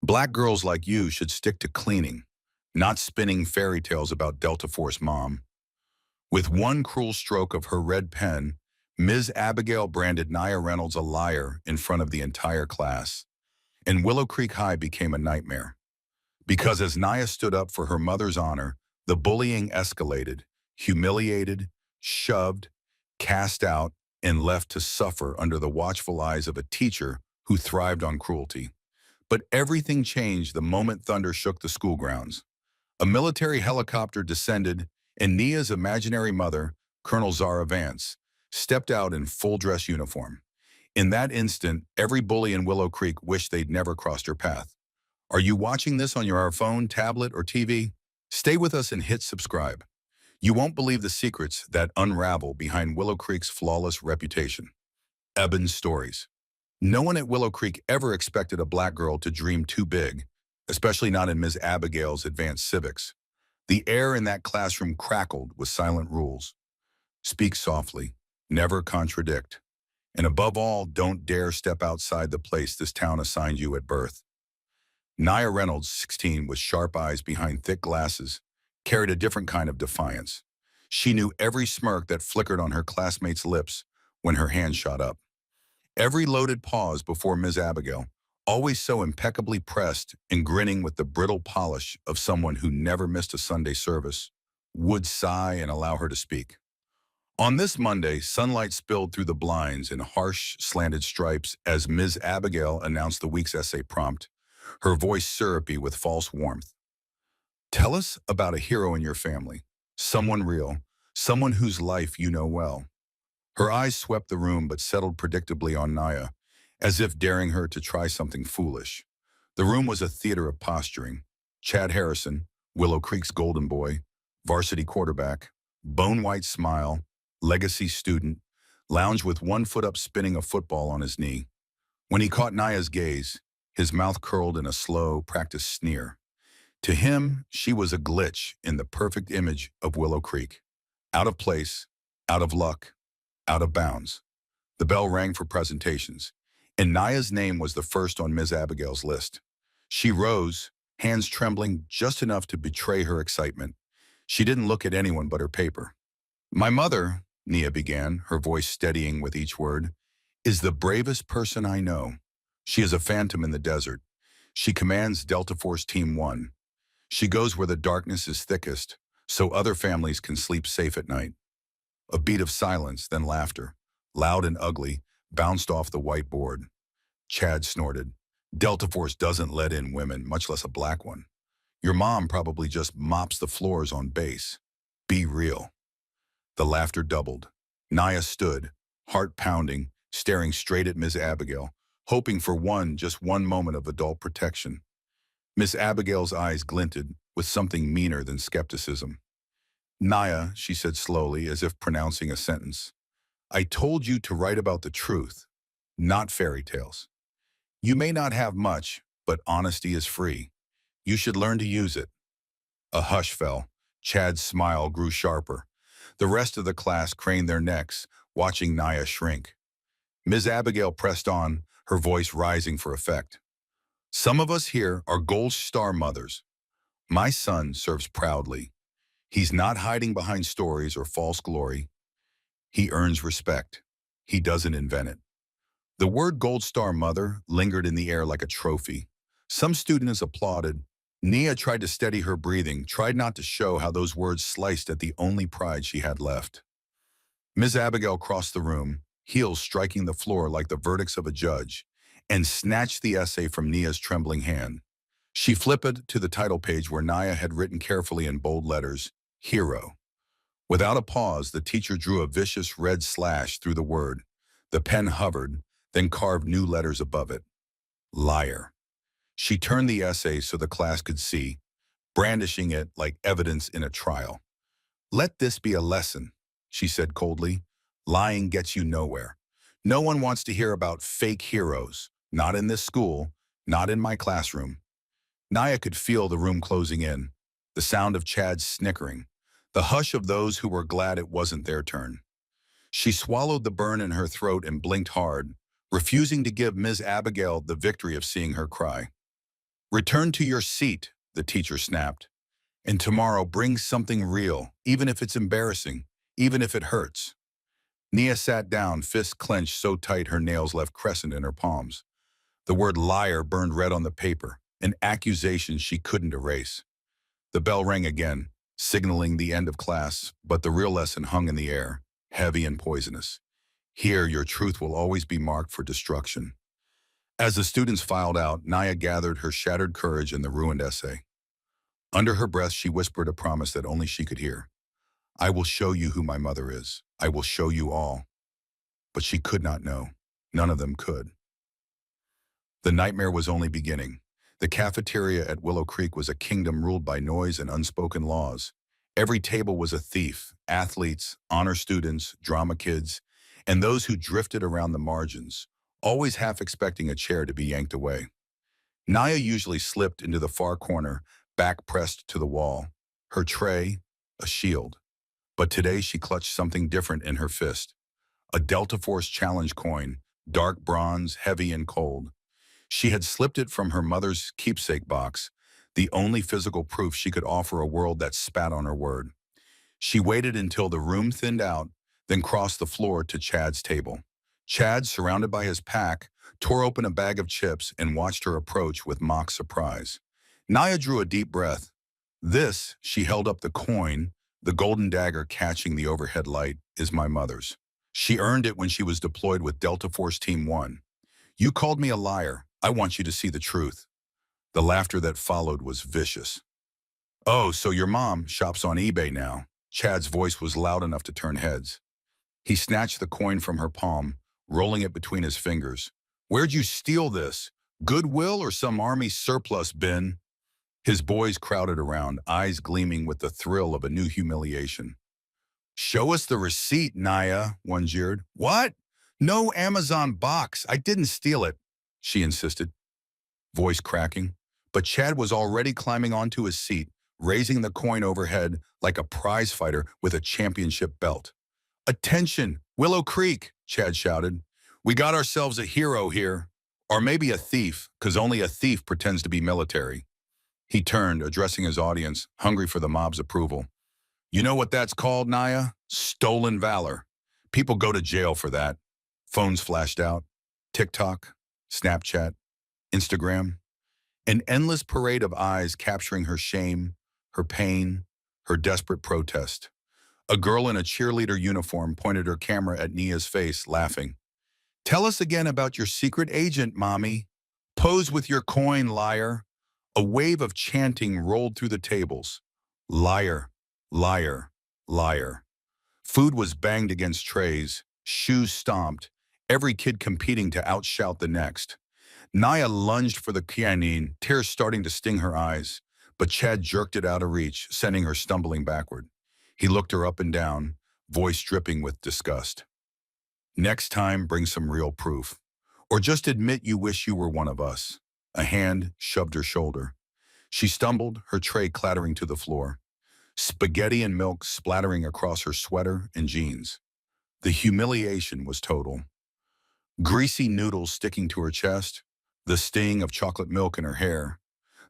Black girls like you should stick to cleaning, not spinning fairy tales about Delta Force mom. With one cruel stroke of her red pen, Ms. Abigail branded Nia Reynolds a liar in front of the entire class. And Willow Creek High became a nightmare. Because as Nia stood up for her mother's honor, the bullying escalated, humiliated, shoved, cast out, and left to suffer under the watchful eyes of a teacher who thrived on cruelty. But everything changed the moment thunder shook the school grounds. A military helicopter descended, and Nia's imaginary mother, Colonel Zara Vance, stepped out in full-dress uniform. In that instant, every bully in Willow Creek wished they'd never crossed her path. Are you watching this on your phone, tablet, or TV? Stay with us and hit subscribe. You won't believe the secrets that unravel behind Willow Creek's flawless reputation. Ebon's stories. No one at Willow Creek ever expected a black girl to dream too big, especially not in Ms. Abigail's advanced civics. The air in that classroom crackled with silent rules. Speak softly, never contradict, and above all, don't dare step outside the place this town assigned you at birth. Nia Reynolds, 16, with sharp eyes behind thick glasses, carried a different kind of defiance. She knew every smirk that flickered on her classmates' lips when her hand shot up. Every loaded pause before Ms. Abigail, always so impeccably pressed and grinning with the brittle polish of someone who never missed a Sunday service, would sigh and allow her to speak. On this Monday, sunlight spilled through the blinds in harsh, slanted stripes as Ms. Abigail announced the week's essay prompt, her voice syrupy with false warmth. Tell us about a hero in your family, someone real, someone whose life you know well. Her eyes swept the room but settled predictably on Nia, as if daring her to try something foolish. The room was a theater of posturing. Chad Harrison, Willow Creek's golden boy, varsity quarterback, bone-white smile, legacy student, lounged with one foot up spinning a football on his knee. When he caught Nia's gaze, his mouth curled in a slow, practiced sneer. To him, she was a glitch in the perfect image of Willow Creek. Out of place, out of luck, out of bounds. The bell rang for presentations, and Nia's name was the first on Ms. Abigail's list. She rose, hands trembling just enough to betray her excitement. She didn't look at anyone but her paper. My mother, Nia began, her voice steadying with each word, is the bravest person I know. She is a phantom in the desert. She commands Delta Force Team 1. She goes where the darkness is thickest, so other families can sleep safe at night. A beat of silence, then laughter, loud and ugly, bounced off the whiteboard. Chad snorted. Delta Force doesn't let in women, much less a black one. Your mom probably just mops the floors on base. Be real. The laughter doubled. Nia stood, heart pounding, staring straight at Ms. Abigail, hoping for just one moment of adult protection. Miss Abigail's eyes glinted with something meaner than skepticism. Nia, she said slowly, as if pronouncing a sentence, I told you to write about the truth, not fairy tales. You may not have much, but honesty is free. You should learn to use it. A hush fell. Chad's smile grew sharper. The rest of the class craned their necks, watching Nia shrink. Ms. Abigail pressed on, her voice rising for effect. Some of us here are gold star mothers. My son serves proudly. He's not hiding behind stories or false glory. He earns respect. He doesn't invent it. The word gold star mother lingered in the air like a trophy. Some students applauded. Nia tried to steady her breathing, tried not to show how those words sliced at the only pride she had left. Ms. Abigail crossed the room, heels striking the floor like the verdicts of a judge, and snatched the essay from Nia's trembling hand. She flipped to the title page where Nia had written carefully in bold letters, Hero. Without a pause, the teacher drew a vicious red slash through the word. The pen hovered, then carved new letters above it. Liar. She turned the essay so the class could see, brandishing it like evidence in a trial. Let this be a lesson, she said coldly. Lying gets you nowhere. No one wants to hear about fake heroes. Not in this school, not in my classroom. Nia could feel the room closing in, the sound of Chad's snickering, the hush of those who were glad it wasn't their turn. She swallowed the burn in her throat and blinked hard, refusing to give Ms. Abigail the victory of seeing her cry. Return to your seat, the teacher snapped. And tomorrow bring something real, even if it's embarrassing, even if it hurts. Nia sat down, fists clenched so tight her nails left crescent in her palms. The word liar burned red on the paper, an accusation she couldn't erase. The bell rang again, signaling the end of class, but the real lesson hung in the air, heavy and poisonous. Here, your truth will always be marked for destruction. As the students filed out, Naya gathered her shattered courage in the ruined essay. Under her breath, she whispered a promise that only she could hear. I will show you who my mother is. I will show you all. But she could not know. None of them could. The nightmare was only beginning. The cafeteria at Willow Creek was a kingdom ruled by noise and unspoken laws. Every table was a thief, athletes, honor students, drama kids, and those who drifted around the margins, always half expecting a chair to be yanked away. Naya usually slipped into the far corner, back pressed to the wall, her tray, a shield. But today she clutched something different in her fist. A Delta Force Challenge coin, dark bronze, heavy and cold. She had slipped it from her mother's keepsake box, the only physical proof she could offer a world that spat on her word. She waited until the room thinned out, then crossed the floor to Chad's table. Chad, surrounded by his pack, tore open a bag of chips and watched her approach with mock surprise. Naya drew a deep breath. This, she held up the coin, the golden dagger catching the overhead light, is my mother's. She earned it when she was deployed with Delta Force Team 1. You called me a liar. I want you to see the truth. The laughter that followed was vicious. Oh, so your mom shops on eBay now. Chad's voice was loud enough to turn heads. He snatched the coin from her palm, rolling it between his fingers. Where'd you steal this? Goodwill or some army surplus bin? His boys crowded around, eyes gleaming with the thrill of a new humiliation. Show us the receipt, Naya, one jeered. What? No Amazon box. I didn't steal it, she insisted, voice cracking. But Chad was already climbing onto his seat, raising the coin overhead like a prize fighter with a championship belt. Attention, Willow Creek, Chad shouted. We got ourselves a hero here. Or maybe a thief, because only a thief pretends to be military. He turned, addressing his audience, hungry for the mob's approval. You know what that's called, Naya? Stolen valor. People go to jail for that. Phones flashed out. TikTok, Snapchat, Instagram. An endless parade of eyes capturing her shame, her pain, her desperate protest. A girl in a cheerleader uniform pointed her camera at Nia's face, laughing. Tell us again about your secret agent, Mommy. Pose with your coin, liar. A wave of chanting rolled through the tables. Liar, liar, liar. Food was banged against trays, shoes stomped, every kid competing to outshout the next. Naya lunged for the quinine, tears starting to sting her eyes, but Chad jerked it out of reach, sending her stumbling backward. He looked her up and down, voice dripping with disgust. Next time, bring some real proof. Or just admit you wish you were one of us. A hand shoved her shoulder. She stumbled, her tray clattering to the floor. Spaghetti and milk splattering across her sweater and jeans. The humiliation was total. Greasy noodles sticking to her chest, the sting of chocolate milk in her hair.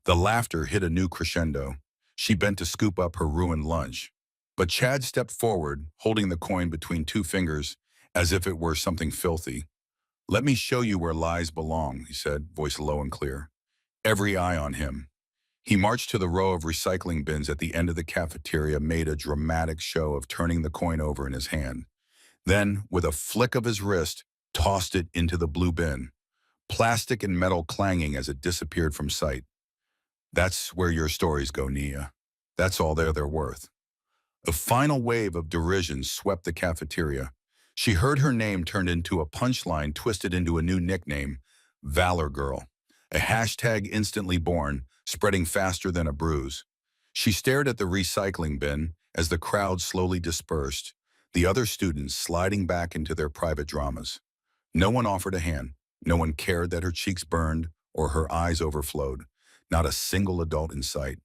The laughter hit a new crescendo. She bent to scoop up her ruined lunch. But Chad stepped forward, holding the coin between two fingers, as if it were something filthy. Let me show you where lies belong, he said, voice low and clear. Every eye on him. He marched to the row of recycling bins at the end of the cafeteria, made a dramatic show of turning the coin over in his hand. Then, with a flick of his wrist, tossed it into the blue bin, plastic and metal clanging as it disappeared from sight. That's where your stories go, Nia. That's all they're worth. A final wave of derision swept the cafeteria. She heard her name turned into a punchline twisted into a new nickname, Valor Girl, a hashtag instantly born, spreading faster than a bruise. She stared at the recycling bin as the crowd slowly dispersed, the other students sliding back into their private dramas. No one offered a hand. No one cared that her cheeks burned or her eyes overflowed. Not a single adult in sight.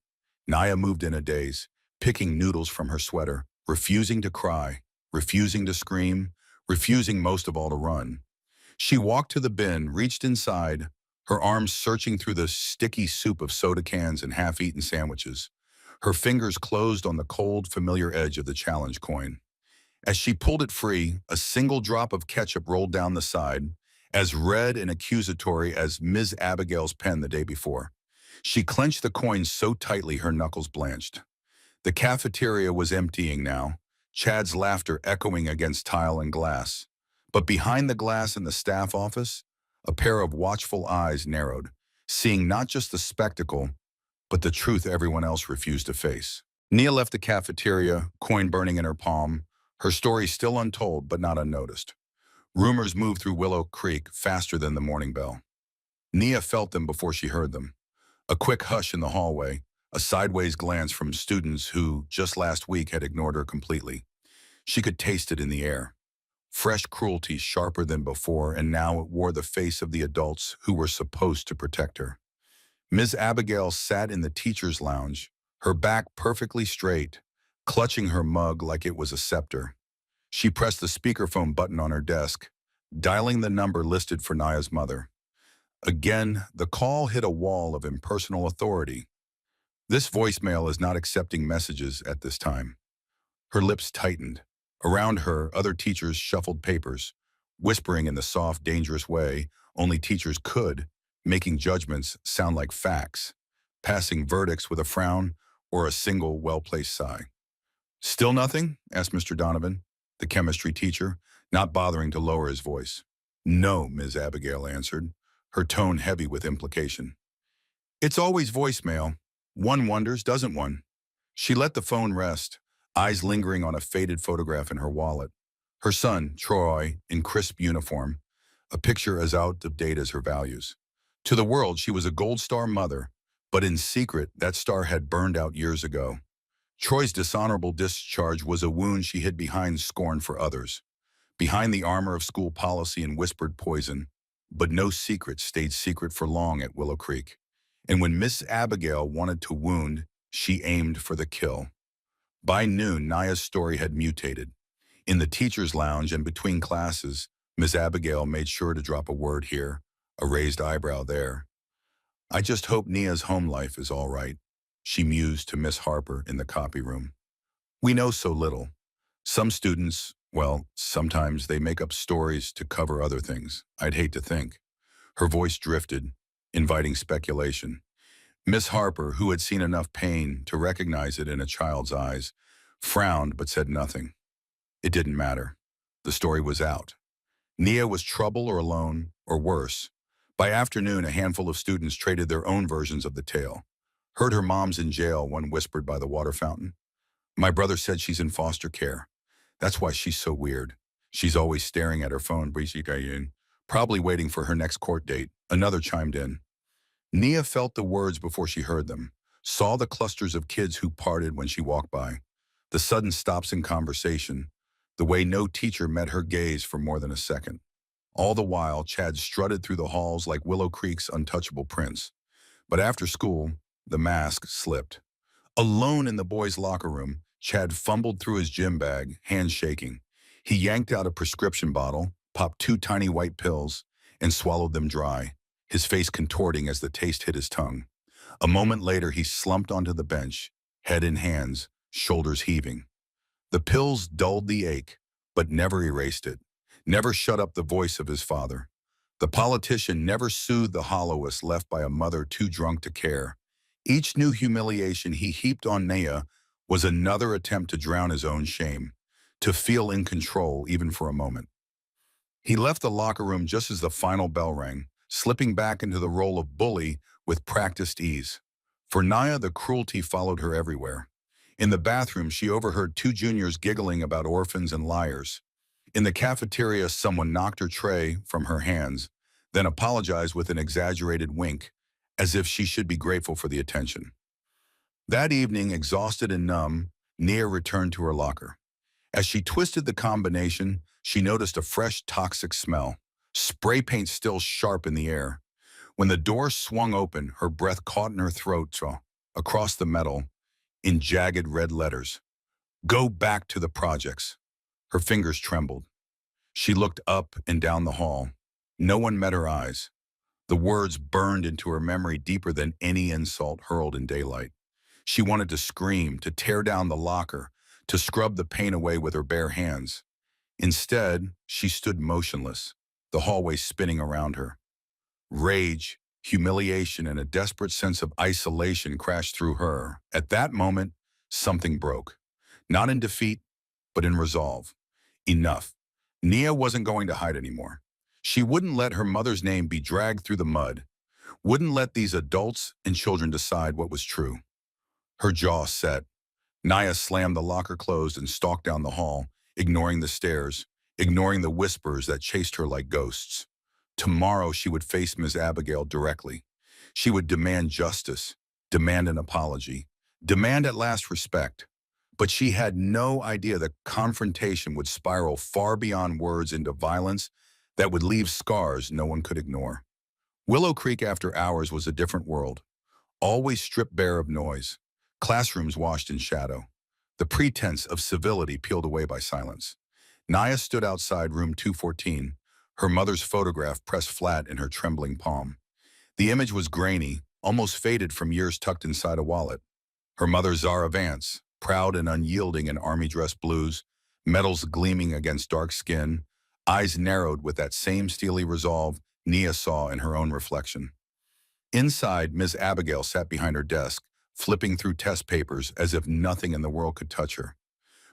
Naya moved in a daze, picking noodles from her sweater, refusing to cry, refusing to scream, refusing most of all to run. She walked to the bin, reached inside, her arms searching through the sticky soup of soda cans and half-eaten sandwiches. Her fingers closed on the cold, familiar edge of the challenge coin. As she pulled it free, a single drop of ketchup rolled down the side, as red and accusatory as Ms. Abigail's pen the day before. She clenched the coin so tightly her knuckles blanched. The cafeteria was emptying now, Chad's laughter echoing against tile and glass. But behind the glass in the staff office, a pair of watchful eyes narrowed, seeing not just the spectacle, but the truth everyone else refused to face. Nia left the cafeteria, coin burning in her palm, her story still untold but not unnoticed. Rumors moved through Willow Creek faster than the morning bell. Nia felt them before she heard them. A quick hush in the hallway, a sideways glance from students who, just last week, had ignored her completely. She could taste it in the air. Fresh cruelty sharper than before, and now it wore the face of the adults who were supposed to protect her. Ms. Abigail sat in the teacher's lounge, her back perfectly straight, clutching her mug like it was a scepter. She pressed the speakerphone button on her desk, dialing the number listed for Naya's mother. Again, the call hit a wall of impersonal authority. This voicemail is not accepting messages at this time. Her lips tightened. Around her, other teachers shuffled papers, whispering in the soft, dangerous way only teachers could, making judgments sound like facts, passing verdicts with a frown or a single well-placed sigh. "Still nothing?" asked Mr. Donovan, the chemistry teacher, not bothering to lower his voice. "No," Ms. Abigail answered, her tone heavy with implication. "It's always voicemail. One wonders, doesn't one?" She let the phone rest, eyes lingering on a faded photograph in her wallet. Her son, Troy, in crisp uniform, a picture as out of date as her values. To the world, she was a Gold Star mother, but in secret, that star had burned out years ago. Troy's dishonorable discharge was a wound she hid behind scorn for others, behind the armor of school policy and whispered poison. But no secret stayed secret for long at Willow Creek. And when Miss Abigail wanted to wound, she aimed for the kill. By noon, Naya's story had mutated. In the teacher's lounge and between classes, Miss Abigail made sure to drop a word here, a raised eyebrow there. "I just hope Nia's home life is all right," she mused to Miss Harper in the copy room. "We know so little. Some students, well, sometimes they make up stories to cover other things. I'd hate to think." Her voice drifted, inviting speculation. Miss Harper, who had seen enough pain to recognize it in a child's eyes, frowned but said nothing. It didn't matter. The story was out. Nia was trouble or alone, or worse. By afternoon, a handful of students traded their own versions of the tale. "Heard her mom's in jail," one whispered by the water fountain. "My brother said she's in foster care. That's why she's so weird. She's always staring at her phone, probably waiting for her next court date," another chimed in. Nia felt the words before she heard them, saw the clusters of kids who parted when she walked by, the sudden stops in conversation, the way no teacher met her gaze for more than a second. All the while, Chad strutted through the halls like Willow Creek's untouchable prince. But after school, the mask slipped. Alone in the boys' locker room, Chad fumbled through his gym bag, hands shaking. He yanked out a prescription bottle, popped 2 tiny white pills, and swallowed them dry, his face contorting as the taste hit his tongue. A moment later, he slumped onto the bench, head in hands, shoulders heaving. The pills dulled the ache, but never erased it, never shut up the voice of his father. The politician never soothed the hollowest left by a mother too drunk to care. Each new humiliation he heaped on Nia was another attempt to drown his own shame, to feel in control even for a moment. He left the locker room just as the final bell rang, slipping back into the role of bully with practiced ease. For Nia, the cruelty followed her everywhere. In the bathroom, she overheard 2 juniors giggling about orphans and liars. In the cafeteria, someone knocked her tray from her hands, then apologized with an exaggerated wink, as if she should be grateful for the attention. That evening, exhausted and numb, Nia returned to her locker. As she twisted the combination, she noticed a fresh, toxic smell, spray paint still sharp in the air. When the door swung open, her breath caught in her throat, across the metal, in jagged red letters. "Go back to the projects." Her fingers trembled. She looked up and down the hall. No one met her eyes. The words burned into her memory deeper than any insult hurled in daylight. She wanted to scream, to tear down the locker, to scrub the pain away with her bare hands. Instead, she stood motionless, the hallway spinning around her. Rage, humiliation, and a desperate sense of isolation crashed through her. At that moment, something broke. Not in defeat, but in resolve. Enough. Nia wasn't going to hide anymore. She wouldn't let her mother's name be dragged through the mud, wouldn't let these adults and children decide what was true. Her jaw set. Nia slammed the locker closed and stalked down the hall, ignoring the stares, ignoring the whispers that chased her like ghosts. Tomorrow she would face Ms. Abigail directly. She would demand justice, demand an apology, demand at last respect. But she had no idea that confrontation would spiral far beyond words into violence that would leave scars no one could ignore. Willow Creek after hours was a different world, always stripped bare of noise, classrooms washed in shadow, the pretense of civility peeled away by silence. Nia stood outside room 214, her mother's photograph pressed flat in her trembling palm. The image was grainy, almost faded from years tucked inside a wallet. Her mother, Zara Vance, proud and unyielding in army dress blues, medals gleaming against dark skin, eyes narrowed with that same steely resolve Nia saw in her own reflection. Inside, Miss Abigail sat behind her desk, flipping through test papers as if nothing in the world could touch her.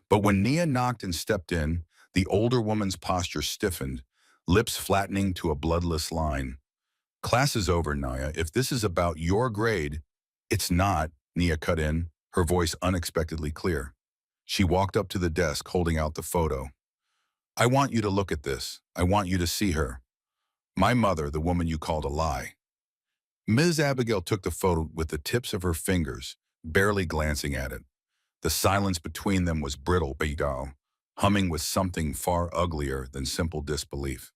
But when Nia knocked and stepped in, the older woman's posture stiffened, lips flattening to a bloodless line. "Class is over, Nia. If this is about your grade—" "It's not," Nia cut in, her voice unexpectedly clear. She walked up to the desk, holding out the photo. "I want you to look at this. I want you to see her. My mother, the woman you called a lie." Ms. Abigail took the photo with the tips of her fingers, barely glancing at it. The silence between them was brittle, humming with something far uglier than simple disbelief.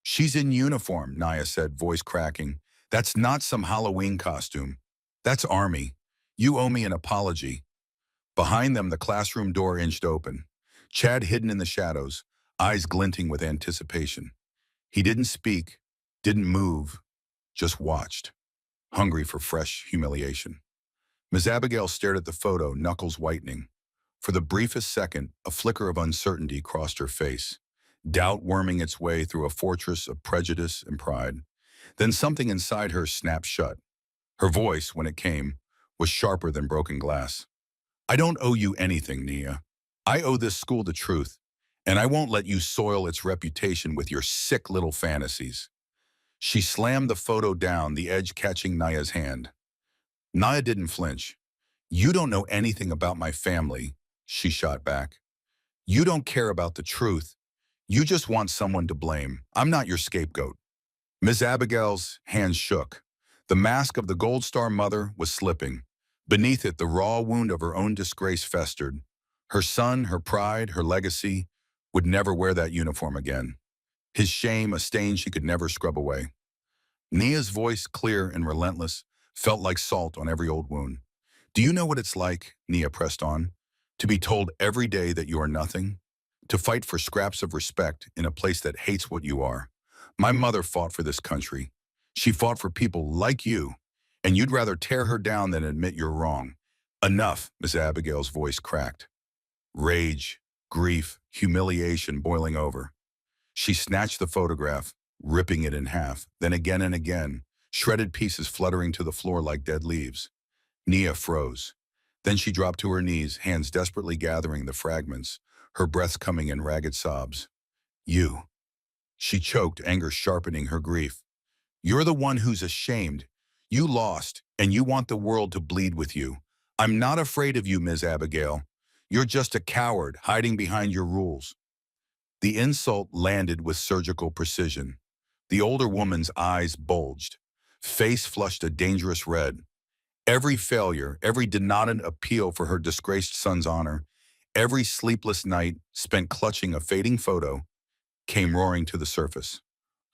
"She's in uniform," Nia said, voice cracking. "That's not some Halloween costume. That's Army. You owe me an apology." Behind them, the classroom door inched open. Chad hidden in the shadows, eyes glinting with anticipation. He didn't speak, didn't move, just watched, hungry for fresh humiliation. Ms. Abigail stared at the photo, knuckles whitening. For the briefest second, a flicker of uncertainty crossed her face, doubt worming its way through a fortress of prejudice and pride. Then something inside her snapped shut. Her voice, when it came, was sharper than broken glass. "I don't owe you anything, Nia. I owe this school the truth, and I won't let you soil its reputation with your sick little fantasies." She slammed the photo down, the edge catching Nia's hand. Nia didn't flinch. "You don't know anything about my family," she shot back. "You don't care about the truth. You just want someone to blame. I'm not your scapegoat." Miss Abigail's hands shook. The mask of the Gold Star mother was slipping. Beneath it, the raw wound of her own disgrace festered. Her son, her pride, her legacy, would never wear that uniform again. His shame, a stain she could never scrub away. Nia's voice, clear and relentless, felt like salt on every old wound. "Do you know what it's like," Nia pressed on, "to be told every day that you are nothing? To fight for scraps of respect in a place that hates what you are? My mother fought for this country. She fought for people like you, and you'd rather tear her down than admit you're wrong." "Enough," Miss Abigail's voice cracked. Rage, grief, humiliation boiling over. She snatched the photograph, ripping it in half, then again and again, shredded pieces fluttering to the floor like dead leaves. Nia froze. Then she dropped to her knees, hands desperately gathering the fragments, her breath coming in ragged sobs. "You." She choked, anger sharpening her grief. "You're the one who's ashamed. You lost, and you want the world to bleed with you. I'm not afraid of you, Ms. Abigail. You're just a coward, hiding behind your rules." The insult landed with surgical precision. The older woman's eyes bulged. Face flushed a dangerous red. Every failure, every denied appeal for her disgraced son's honor, every sleepless night spent clutching a fading photo, came roaring to the surface.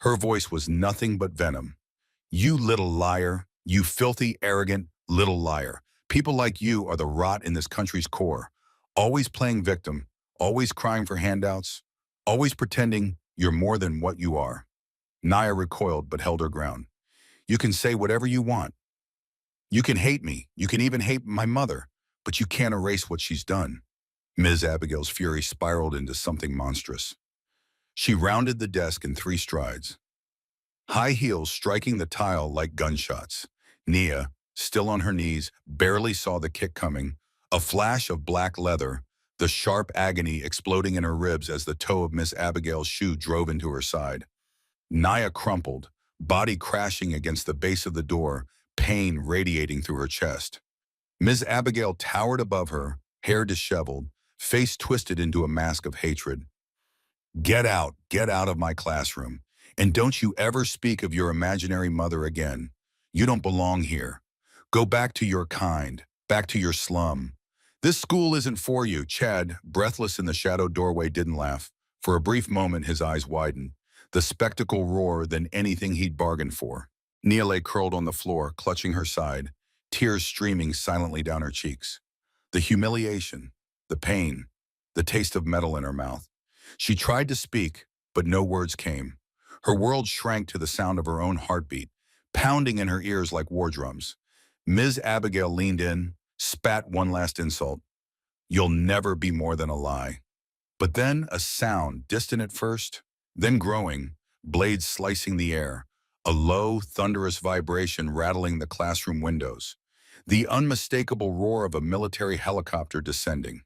Her voice was nothing but venom. "You little liar, you filthy, arrogant little liar. People like you are the rot in this country's core. Always playing victim, always crying for handouts, always pretending you're more than what you are." Nia recoiled but held her ground. You can say whatever you want. You can hate me. You can even hate my mother, but you can't erase what she's done." Ms. Abigail's fury spiraled into something monstrous. She rounded the desk in 3 strides, high heels striking the tile like gunshots. Nia, still on her knees, barely saw the kick coming, a flash of black leather, the sharp agony exploding in her ribs as the toe of Miss Abigail's shoe drove into her side. Nia crumpled, body crashing against the base of the door, pain radiating through her chest. Ms. Abigail towered above her, hair disheveled, face twisted into a mask of hatred. Get out of my classroom, and don't you ever speak of your imaginary mother again. You don't belong here. Go back to your kind, back to your slum. This school isn't for you." Chad, breathless in the shadowed doorway, didn't laugh. For a brief moment, his eyes widened, the spectacle rawer than anything he'd bargained for. Nia lay curled on the floor, clutching her side, tears streaming silently down her cheeks. The humiliation, the pain, the taste of metal in her mouth. She tried to speak, but no words came. Her world shrank to the sound of her own heartbeat, pounding in her ears like war drums. Ms. Abigail leaned in, spat one last insult. "You'll never be more than a lie." But then a sound, distant at first, then growing, blades slicing the air, a low, thunderous vibration rattling the classroom windows, the unmistakable roar of a military helicopter descending.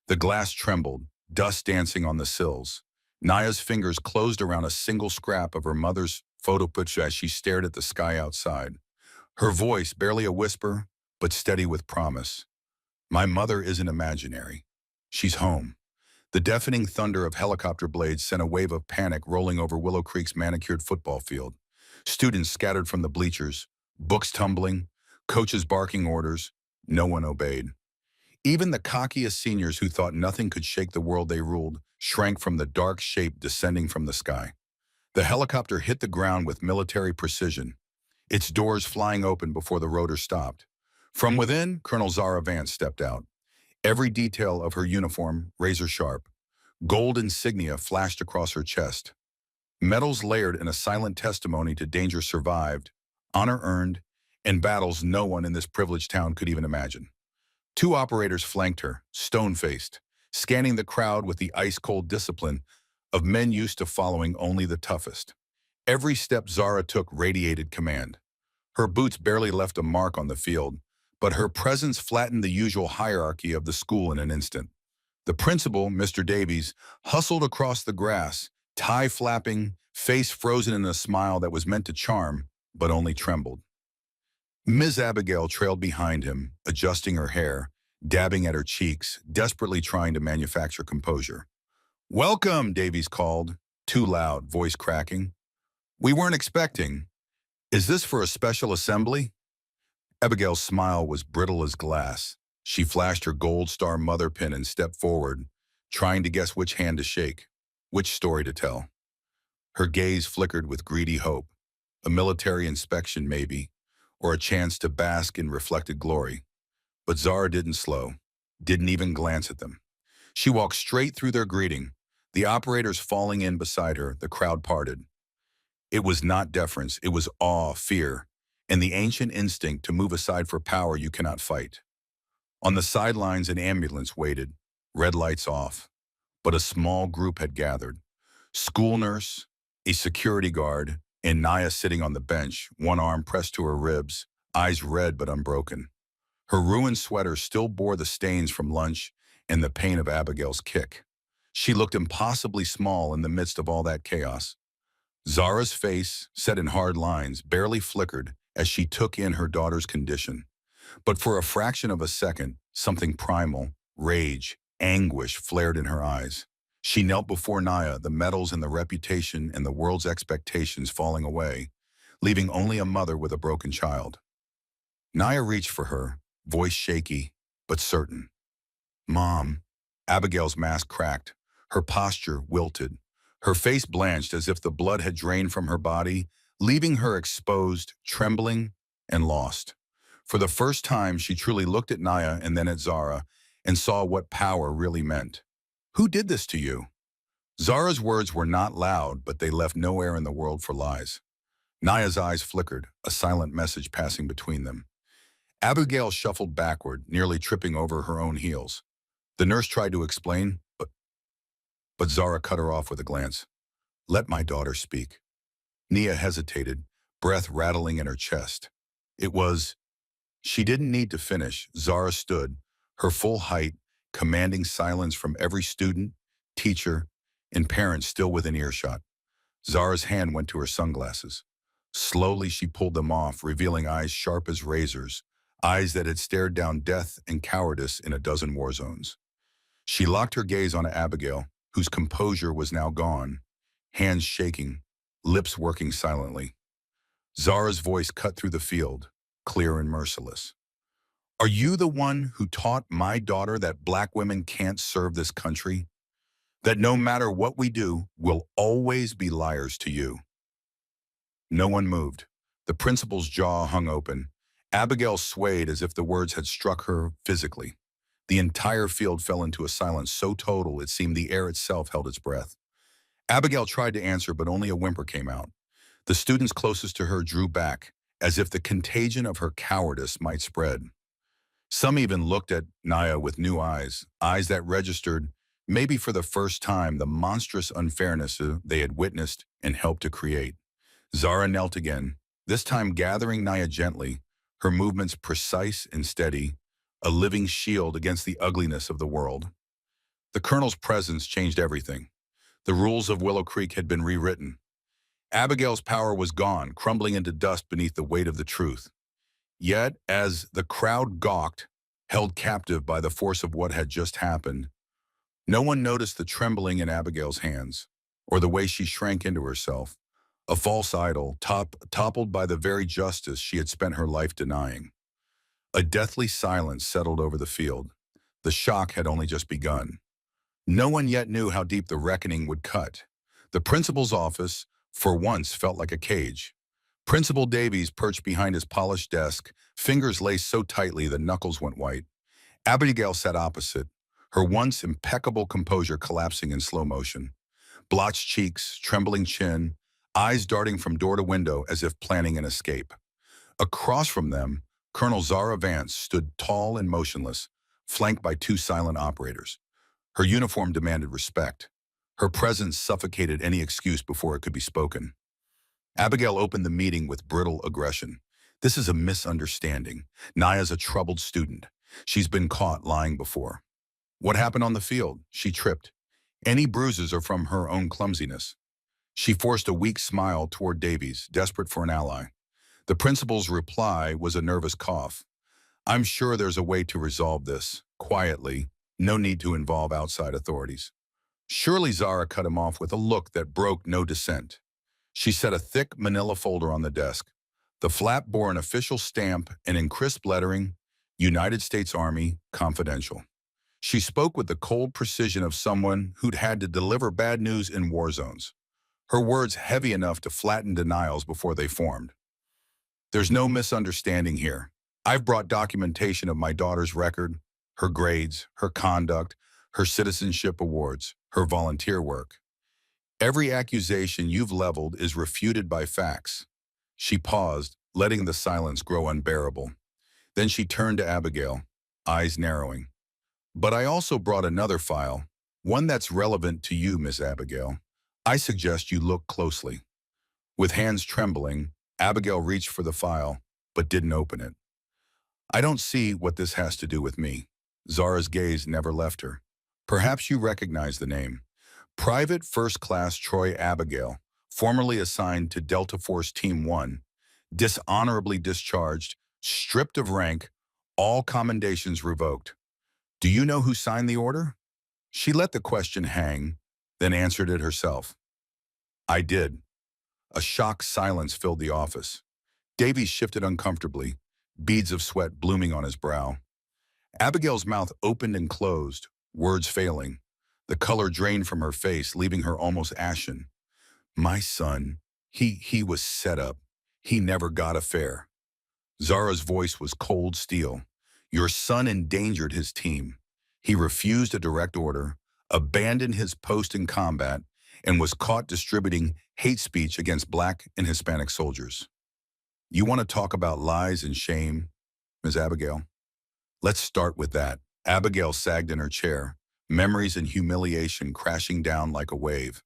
The glass trembled, dust dancing on the sills. Nia's fingers closed around a single scrap of her mother's photo picture as she stared at the sky outside. Her voice barely a whisper, but steady with promise. "My mother isn't imaginary. She's home." The deafening thunder of helicopter blades sent a wave of panic rolling over Willow Creek's manicured football field. Students scattered from the bleachers, books tumbling, coaches barking orders. No one obeyed. Even the cockiest seniors who thought nothing could shake the world they ruled shrank from the dark shape descending from the sky. The helicopter hit the ground with military precision, its doors flying open before the rotor stopped. From within, Colonel Zara Vance stepped out, every detail of her uniform razor sharp. Gold insignia flashed across her chest. Medals layered in a silent testimony to danger survived, honor earned, and battles no one in this privileged town could even imagine. 2 operators flanked her, stone-faced, scanning the crowd with the ice-cold discipline of men used to following only the toughest. Every step Zara took radiated command. Her boots barely left a mark on the field, but her presence flattened the usual hierarchy of the school in an instant. The principal, Mr. Davies, hustled across the grass, tie flapping, face frozen in a smile that was meant to charm, but only trembled. Ms. Abigail trailed behind him, adjusting her hair, dabbing at her cheeks, desperately trying to manufacture composure. "Welcome," Davies called, too loud, voice cracking. "We weren't expecting. Is this for a special assembly?" Abigail's smile was brittle as glass. She flashed her gold star mother pin and stepped forward, trying to guess which hand to shake, which story to tell. Her gaze flickered with greedy hope. A military inspection, maybe, or a chance to bask in reflected glory. But Zara didn't slow, didn't even glance at them. She walked straight through their greeting, the operators falling in beside her, the crowd parted. It was not deference, it was awe, fear, and the ancient instinct to move aside for power you cannot fight. On the sidelines, an ambulance waited, red lights off, but a small group had gathered. School nurse, a security guard, and Nia sitting on the bench, one arm pressed to her ribs, eyes red but unbroken. Her ruined sweater still bore the stains from lunch and the pain of Abigail's kick. She looked impossibly small in the midst of all that chaos. Zara's face, set in hard lines, barely flickered as she took in her daughter's condition. But for a fraction of a second, something primal, rage, anguish flared in her eyes. She knelt before Nia, the medals and the reputation and the world's expectations falling away, leaving only a mother with a broken child. Nia reached for her, voice shaky, but certain. "Mom." Abigail's mask cracked, her posture wilted, her face blanched as if the blood had drained from her body, leaving her exposed, trembling, and lost. For the first time, she truly looked at Nia and then at Zara and saw what power really meant. "Who did this to you?" Zara's words were not loud, but they left no air in the world for lies. Naya's eyes flickered, a silent message passing between them. Abigail shuffled backward, nearly tripping over her own heels. The nurse tried to explain, but Zara cut her off with a glance. Let my daughter speak. Nia hesitated, breath rattling in her chest. It was. She didn't need to finish. Zara stood, her full height, commanding silence from every student, teacher, and parent still within earshot. Zara's hand went to her sunglasses. Slowly she pulled them off, revealing eyes sharp as razors, eyes that had stared down death and cowardice in a dozen war zones. She locked her gaze on Abigail, whose composure was now gone, hands shaking, lips working silently. Zara's voice cut through the field, clear and merciless. Are you the one who taught my daughter that black women can't serve this country? That no matter what we do, we'll always be liars to you? No one moved. The principal's jaw hung open. Abigail swayed as if the words had struck her physically. The entire field fell into a silence so total it seemed the air itself held its breath. Abigail tried to answer, but only a whimper came out. The students closest to her drew back, as if the contagion of her cowardice might spread. Some even looked at Naya with new eyes, eyes that registered, maybe for the first time, the monstrous unfairness they had witnessed and helped to create. Zara knelt again, this time gathering Naya gently, her movements precise and steady, a living shield against the ugliness of the world. The colonel's presence changed everything. The rules of Willow Creek had been rewritten. Abigail's power was gone, crumbling into dust beneath the weight of the truth. Yet, as the crowd gawked, held captive by the force of what had just happened, no one noticed the trembling in Abigail's hands, or the way she shrank into herself, a false idol, toppled by the very justice she had spent her life denying. A deathly silence settled over the field. The shock had only just begun. No one yet knew how deep the reckoning would cut. The principal's office, for once, felt like a cage. Principal Davies perched behind his polished desk, fingers laced so tightly the knuckles went white. Abigail sat opposite, her once impeccable composure collapsing in slow motion. Blotched cheeks, trembling chin, eyes darting from door to window as if planning an escape. Across from them, Colonel Zara Vance stood tall and motionless, flanked by two silent operators. Her uniform demanded respect. Her presence suffocated any excuse before it could be spoken. Abigail opened the meeting with brittle aggression. This is a misunderstanding. Naya's a troubled student. She's been caught lying before. What happened on the field? She tripped. Any bruises are from her own clumsiness. She forced a weak smile toward Davies, desperate for an ally. The principal's reply was a nervous cough. I'm sure there's a way to resolve this, quietly, no need to involve outside authorities. Surely Zara cut him off with a look that broke no dissent. She set a thick manila folder on the desk. The flap bore an official stamp and in crisp lettering, United States Army, Confidential. She spoke with the cold precision of someone who'd had to deliver bad news in war zones. Her words heavy enough to flatten denials before they formed. There's no misunderstanding here. I've brought documentation of my daughter's record, her grades, her conduct, her citizenship awards, her volunteer work. Every accusation you've leveled is refuted by facts. She paused, letting the silence grow unbearable. Then she turned to Abigail, eyes narrowing. But I also brought another file, one that's relevant to you, Miss Abigail. I suggest you look closely. With hands trembling, Abigail reached for the file, but didn't open it. I don't see what this has to do with me. Zara's gaze never left her. Perhaps you recognize the name. Private First Class Troy Abigail, formerly assigned to Delta Force Team 1, dishonorably discharged, stripped of rank, all commendations revoked. Do you know who signed the order? She let the question hang, then answered it herself. I did. A shocked silence filled the office. Davies shifted uncomfortably, beads of sweat blooming on his brow. Abigail's mouth opened and closed, words failing. The color drained from her face, leaving her almost ashen. My son, he was set up. He never got a fair. Zara's voice was cold steel. Your son endangered his team. He refused a direct order, abandoned his post in combat, and was caught distributing hate speech against Black and Hispanic soldiers. You want to talk about lies and shame, Ms. Abigail? Let's start with that. Abigail sagged in her chair, memories and humiliation crashing down like a wave.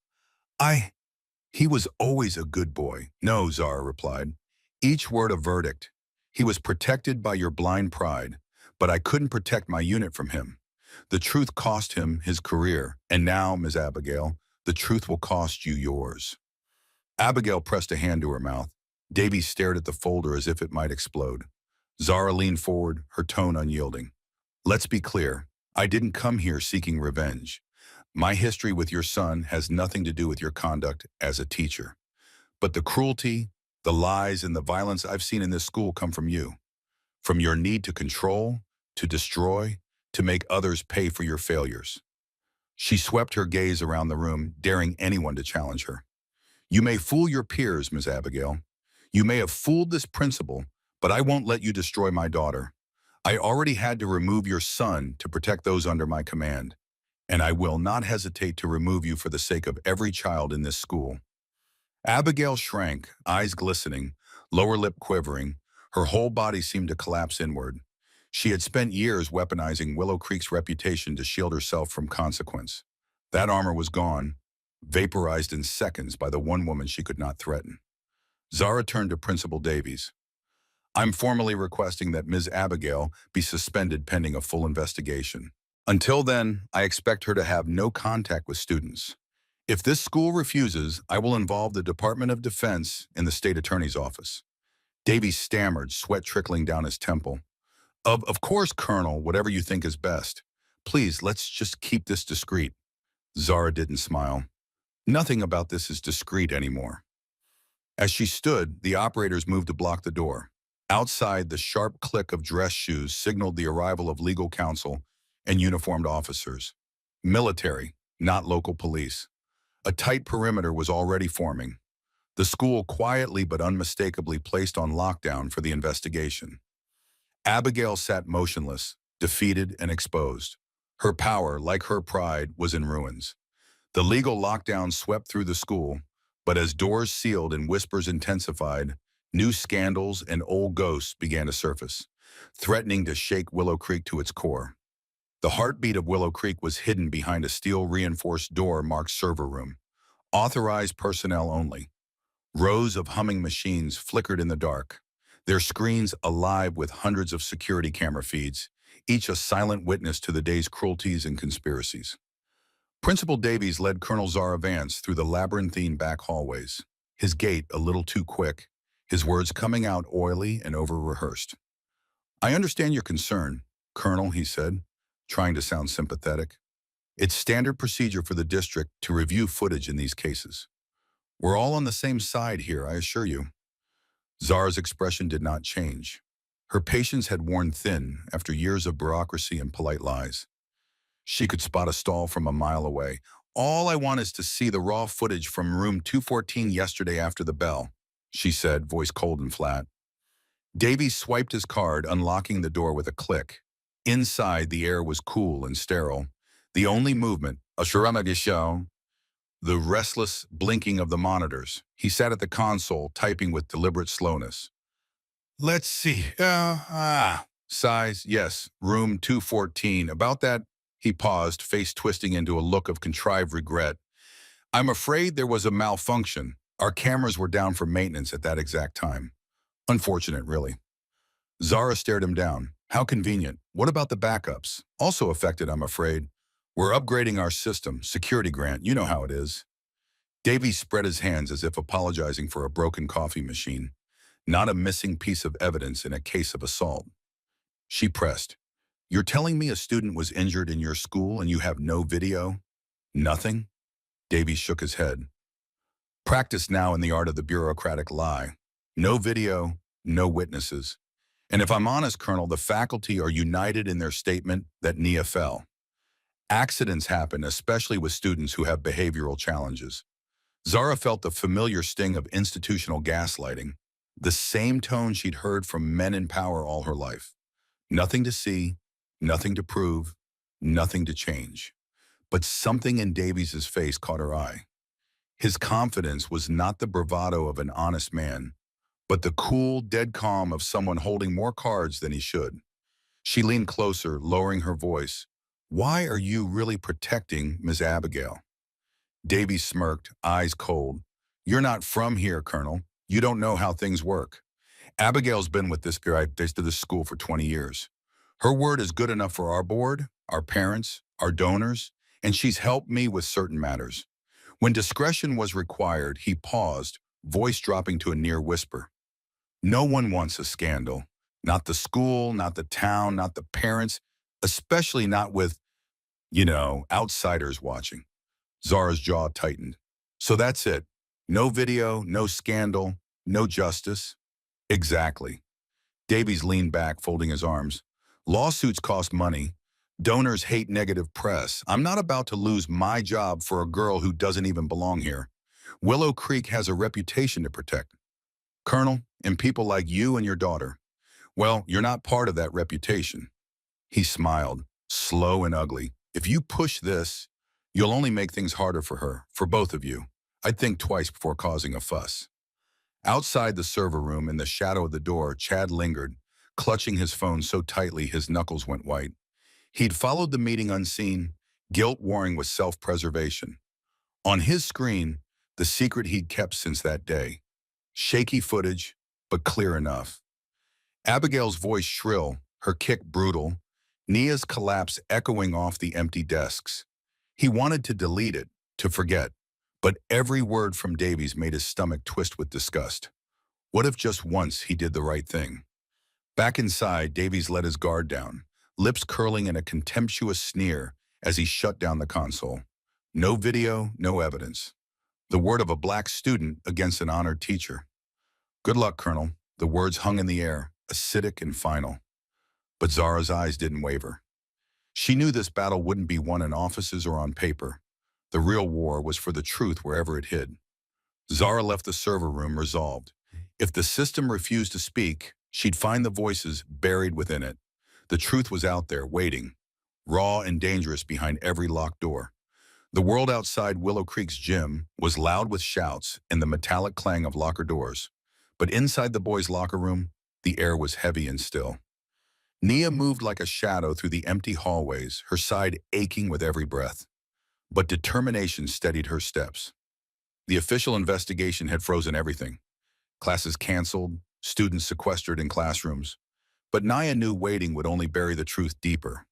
He was always a good boy. No, Zara replied. Each word a verdict. He was protected by your blind pride, but I couldn't protect my unit from him. The truth cost him his career, and now, Ms. Abigail, the truth will cost you yours. Abigail pressed a hand to her mouth. Davy stared at the folder as if it might explode. Zara leaned forward, her tone unyielding. Let's be clear. I didn't come here seeking revenge. My history with your son has nothing to do with your conduct as a teacher. But the cruelty, the lies, and the violence I've seen in this school come from you. From your need to control, to destroy, to make others pay for your failures. She swept her gaze around the room, daring anyone to challenge her. You may fool your peers, Ms. Abigail. You may have fooled this principal, but I won't let you destroy my daughter. I already had to remove your son to protect those under my command, and I will not hesitate to remove you for the sake of every child in this school. Abigail shrank, eyes glistening, lower lip quivering. Her whole body seemed to collapse inward. She had spent years weaponizing Willow Creek's reputation to shield herself from consequence. That armor was gone, vaporized in seconds by the one woman she could not threaten. Zara turned to Principal Davies. I'm formally requesting that Ms. Abigail be suspended pending a full investigation. Until then, I expect her to have no contact with students. If this school refuses, I will involve the Department of Defense in the state attorney's office. Davies stammered, sweat trickling down his temple. Of course, Colonel, whatever you think is best. Please, let's just keep this discreet. Zara didn't smile. Nothing about this is discreet anymore. As she stood, the operators moved to block the door. Outside, the sharp click of dress shoes signaled the arrival of legal counsel and uniformed officers. Military, not local police. A tight perimeter was already forming. The school quietly but unmistakably placed on lockdown for the investigation. Abigail sat motionless, defeated and exposed. Her power, like her pride, was in ruins. The legal lockdown swept through the school, but as doors sealed and whispers intensified, new scandals and old ghosts began to surface, threatening to shake Willow Creek to its core. The heartbeat of Willow Creek was hidden behind a steel-reinforced door marked server room. Authorized personnel only. Rows of humming machines flickered in the dark, their screens alive with hundreds of security camera feeds, each a silent witness to the day's cruelties and conspiracies. Principal Davies led Colonel Zara Vance through the labyrinthine back hallways, his gait a little too quick, his words coming out oily and over-rehearsed. I understand your concern, Colonel, he said, trying to sound sympathetic. It's standard procedure for the district to review footage in these cases. We're all on the same side here, I assure you. Zara's expression did not change. Her patience had worn thin after years of bureaucracy and polite lies. She could spot a stall from a mile away. All I want is to see the raw footage from room 214 yesterday after the bell, she said, voice cold and flat. Davies swiped his card, unlocking the door with a click. Inside, the air was cool and sterile. The only movement, a show, the restless blinking of the monitors. He sat at the console, typing with deliberate slowness. Let's see. Size, yes, room 214. About that, he paused, face twisting into a look of contrived regret. I'm afraid there was a malfunction. Our cameras were down for maintenance at that exact time. Unfortunate, really. Zara stared him down. How convenient. What about the backups? Also affected, I'm afraid. We're upgrading our system, security grant, you know how it is. Davies spread his hands as if apologizing for a broken coffee machine, not a missing piece of evidence in a case of assault. She pressed. You're telling me a student was injured in your school and you have no video? Nothing? Davies shook his head. Practice now in the art of the bureaucratic lie. No video, no witnesses. And if I'm honest, Colonel, the faculty are united in their statement that Nia fell. Accidents happen, especially with students who have behavioral challenges. Zara felt the familiar sting of institutional gaslighting, the same tone she'd heard from men in power all her life. Nothing to see, nothing to prove, nothing to change. But something in Davies' face caught her eye. His confidence was not the bravado of an honest man, but the cool, dead calm of someone holding more cards than he should. She leaned closer, lowering her voice. "Why are you really protecting Miss Abigail?" Davy smirked, eyes cold. "You're not from here, Colonel. You don't know how things work. Abigail's been with this guy to this school for 20 years. Her word is good enough for our board, our parents, our donors, and she's helped me with certain matters." When discretion was required, he paused, voice dropping to a near whisper. "No one wants a scandal. Not the school, not the town, not the parents, especially not with, outsiders watching." Zara's jaw tightened. "So that's it. No video, no scandal, no justice." "Exactly." Davies leaned back, folding his arms. "Lawsuits cost money. Donors hate negative press. I'm not about to lose my job for a girl who doesn't even belong here. Willow Creek has a reputation to protect, Colonel, and people like you and your daughter. Well, you're not part of that reputation." He smiled, slow and ugly. "If you push this, you'll only make things harder for her, for both of you. I'd think twice before causing a fuss." Outside the server room, in the shadow of the door, Chad lingered, clutching his phone so tightly his knuckles went white. He'd followed the meeting unseen, guilt warring with self-preservation. On his screen, the secret he'd kept since that day. Shaky footage, but clear enough. Abigail's voice shrill, her kick brutal, Nia's collapse echoing off the empty desks. He wanted to delete it, to forget, but every word from Davies made his stomach twist with disgust. What if just once he did the right thing? Back inside, Davies let his guard down, lips curling in a contemptuous sneer as he shut down the console. No video, no evidence. The word of a black student against an honored teacher. "Good luck, Colonel." The words hung in the air, acidic and final. But Zara's eyes didn't waver. She knew this battle wouldn't be won in offices or on paper. The real war was for the truth wherever it hid. Zara left the server room resolved. If the system refused to speak, she'd find the voices buried within it. The truth was out there, waiting, raw and dangerous behind every locked door. The world outside Willow Creek's gym was loud with shouts and the metallic clang of locker doors. But inside the boys' locker room, the air was heavy and still. Nia moved like a shadow through the empty hallways, her side aching with every breath. But determination steadied her steps. The official investigation had frozen everything. Classes canceled, students sequestered in classrooms. But Nia knew waiting would only bury the truth deeper.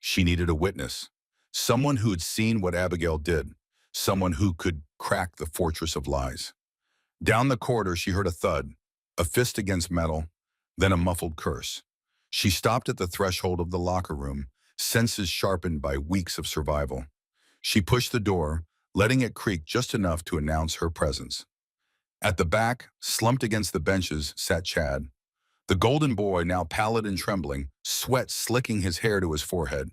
She needed a witness, someone who'd seen what Abigail did, someone who could crack the fortress of lies. Down the corridor, she heard a thud, a fist against metal, then a muffled curse. She stopped at the threshold of the locker room, senses sharpened by weeks of survival. She pushed the door, letting it creak just enough to announce her presence. At the back, slumped against the benches, sat Chad. The golden boy, now pallid and trembling, sweat slicking his hair to his forehead.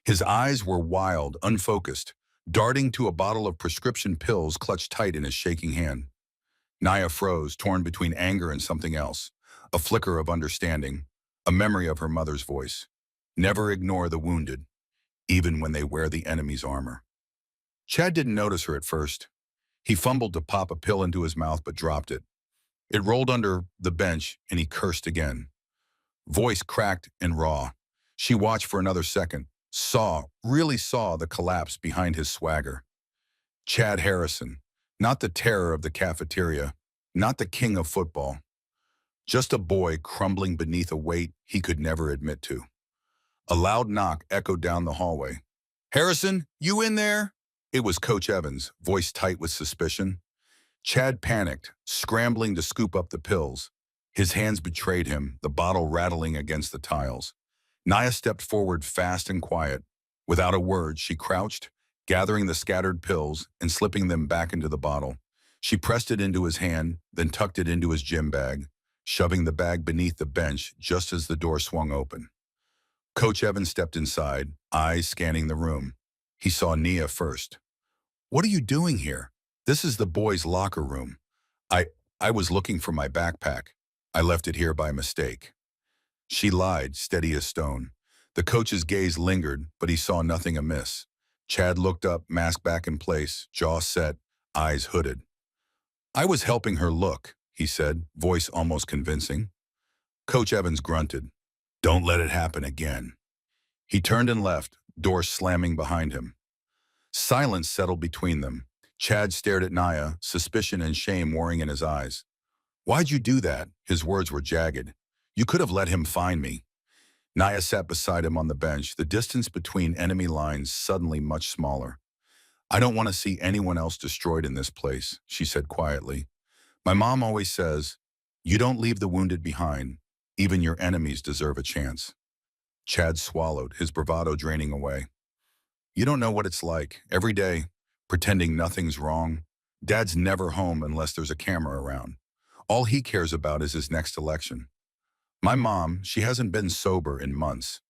His eyes were wild, unfocused, darting to a bottle of prescription pills clutched tight in his shaking hand. Nia froze, torn between anger and something else, a flicker of understanding, a memory of her mother's voice. Never ignore the wounded, even when they wear the enemy's armor. Chad didn't notice her at first. He fumbled to pop a pill into his mouth but dropped it. It rolled under the bench and he cursed again. Voice cracked and raw. She watched for another second, really saw the collapse behind his swagger. Chad Harrison, not the terror of the cafeteria, not the king of football. Just a boy crumbling beneath a weight he could never admit to. A loud knock echoed down the hallway. "Harrison, you in there?" It was Coach Evans, voice tight with suspicion. Chad panicked, scrambling to scoop up the pills. His hands betrayed him, the bottle rattling against the tiles. Nia stepped forward fast and quiet. Without a word, she crouched, gathering the scattered pills and slipping them back into the bottle. She pressed it into his hand, then tucked it into his gym bag, shoving the bag beneath the bench just as the door swung open. Coach Evans stepped inside, eyes scanning the room. He saw Nia first. "What are you doing here? This is the boys' locker room. I was looking for my backpack. I left it here by mistake." She lied, steady as stone. The coach's gaze lingered, but he saw nothing amiss. Chad looked up, mask back in place, jaw set, eyes hooded. I was helping her look, he said, voice almost convincing. Coach Evans grunted. Don't let it happen again. He turned and left, door slamming behind him. Silence settled between them. Chad stared at Naya, suspicion and shame warring in his eyes. Why'd you do that? His words were jagged. You could have let him find me. Naya sat beside him on the bench, the distance between enemy lines suddenly much smaller. I don't want to see anyone else destroyed in this place, she said quietly. My mom always says, you don't leave the wounded behind. Even your enemies deserve a chance. Chad swallowed, his bravado draining away. You don't know what it's like, every day, pretending nothing's wrong. Dad's never home unless there's a camera around. All he cares about is his next election. My mom, she hasn't been sober in months.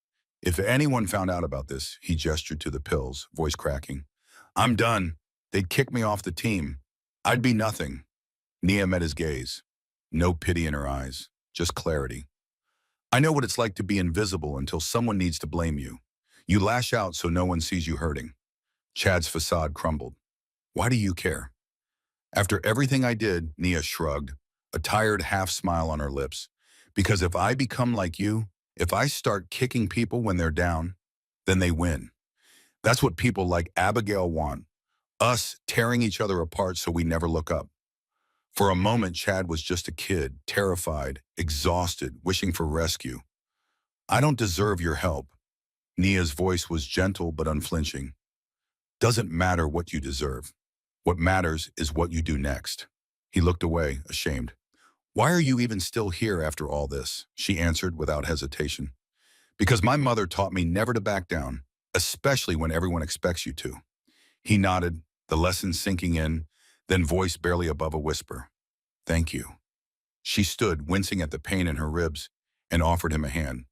If anyone found out about this, he gestured to the pills, voice cracking. I'm done. They'd kick me off the team. I'd be nothing. Nia met his gaze. No pity in her eyes, just clarity. I know what it's like to be invisible until someone needs to blame you. You lash out so no one sees you hurting. Chad's facade crumbled. Why do you care? After everything I did, Nia shrugged, a tired half smile on her lips. Because if I become like you, if I start kicking people when they're down, then they win. That's what people like Abigail want. Us tearing each other apart so we never look up. For a moment, Chad was just a kid, terrified, exhausted, wishing for rescue. I don't deserve your help. Nia's voice was gentle but unflinching. Doesn't matter what you deserve. What matters is what you do next. He looked away, ashamed. Why are you even still here after all this? She answered without hesitation. Because my mother taught me never to back down, especially when everyone expects you to. He nodded, the lesson sinking in, then voice barely above a whisper. Thank you. She stood, wincing at the pain in her ribs, and offered him a hand.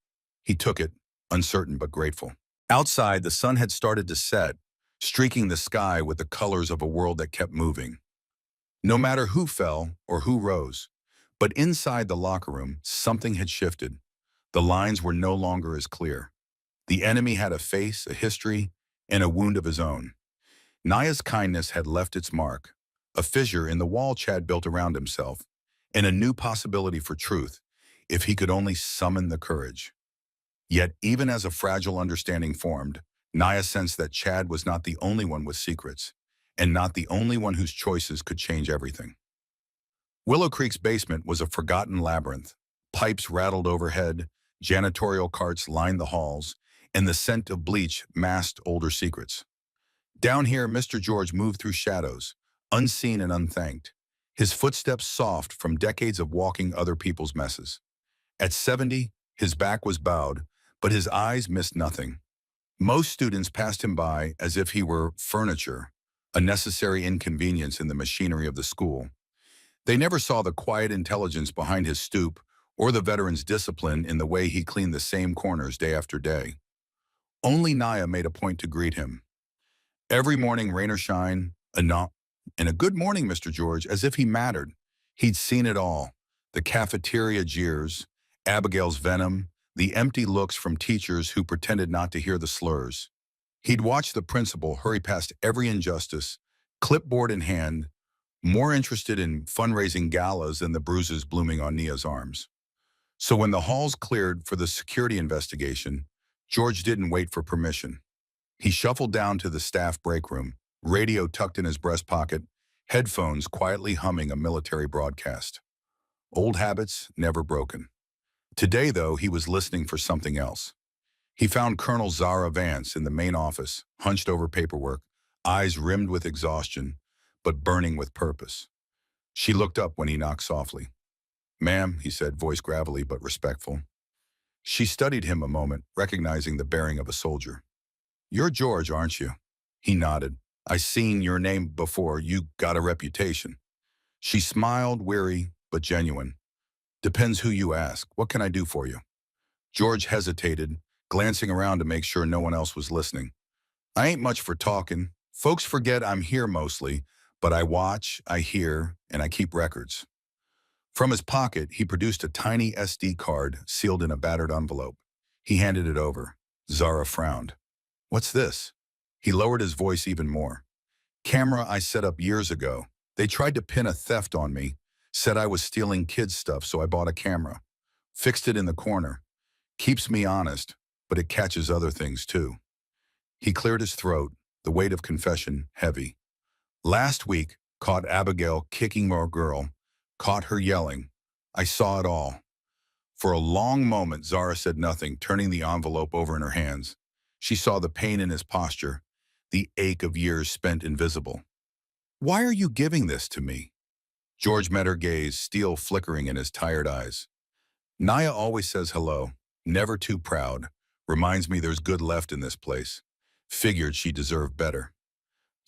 He took it, uncertain but grateful. Outside, the sun had started to set, streaking the sky with the colors of a world that kept moving. No matter who fell or who rose, but inside the locker room, something had shifted. The lines were no longer as clear. The enemy had a face, a history, and a wound of his own. Naya's kindness had left its mark, a fissure in the wall Chad built around himself, and a new possibility for truth, if he could only summon the courage. Yet, even as a fragile understanding formed, Naya sensed that Chad was not the only one with secrets, and not the only one whose choices could change everything. Willow Creek's basement was a forgotten labyrinth. Pipes rattled overhead, janitorial carts lined the halls, and the scent of bleach masked older secrets. Down here, Mr. George moved through shadows, unseen and unthanked, his footsteps soft from decades of walking other people's messes. At 70, his back was bowed, but his eyes missed nothing. Most students passed him by as if he were furniture, a necessary inconvenience in the machinery of the school. They never saw the quiet intelligence behind his stoop or the veteran's discipline in the way he cleaned the same corners day after day. Only Naya made a point to greet him. Every morning, rain or shine, a knock, and a good morning, Mr. George, as if he mattered. He'd seen it all. The cafeteria jeers, Abigail's venom, the empty looks from teachers who pretended not to hear the slurs. He'd watched the principal hurry past every injustice, clipboard in hand, more interested in fundraising galas than the bruises blooming on Nia's arms. So when the halls cleared for the security investigation, George didn't wait for permission. He shuffled down to the staff break room, radio tucked in his breast pocket, headphones quietly humming a military broadcast. Old habits never broken. Today, though, he was listening for something else. He found Colonel Zara Vance in the main office, hunched over paperwork, eyes rimmed with exhaustion, but burning with purpose. She looked up when he knocked softly. Ma'am, he said, voice gravelly but respectful. She studied him a moment, recognizing the bearing of a soldier. You're George, aren't you? He nodded. I seen your name before. You got a reputation. She smiled, weary but genuine. Depends who you ask. What can I do for you? George hesitated, glancing around to make sure no one else was listening. I ain't much for talking. Folks forget I'm here mostly, but I watch, I hear, and I keep records. From his pocket, he produced a tiny SD card sealed in a battered envelope. He handed it over. Zara frowned. What's this? He lowered his voice even more. Camera I set up years ago. They tried to pin a theft on me, said I was stealing kids' stuff, so I bought a camera. Fixed it in the corner. Keeps me honest, but it catches other things too. He cleared his throat, the weight of confession heavy. Last week, caught Abigail kicking our girl, caught her yelling. I saw it all. For a long moment, Zara said nothing, turning the envelope over in her hands. She saw the pain in his posture, the ache of years spent invisible. Why are you giving this to me? George met her gaze, steel flickering in his tired eyes. Naya always says hello, never too proud. Reminds me there's good left in this place. Figured she deserved better.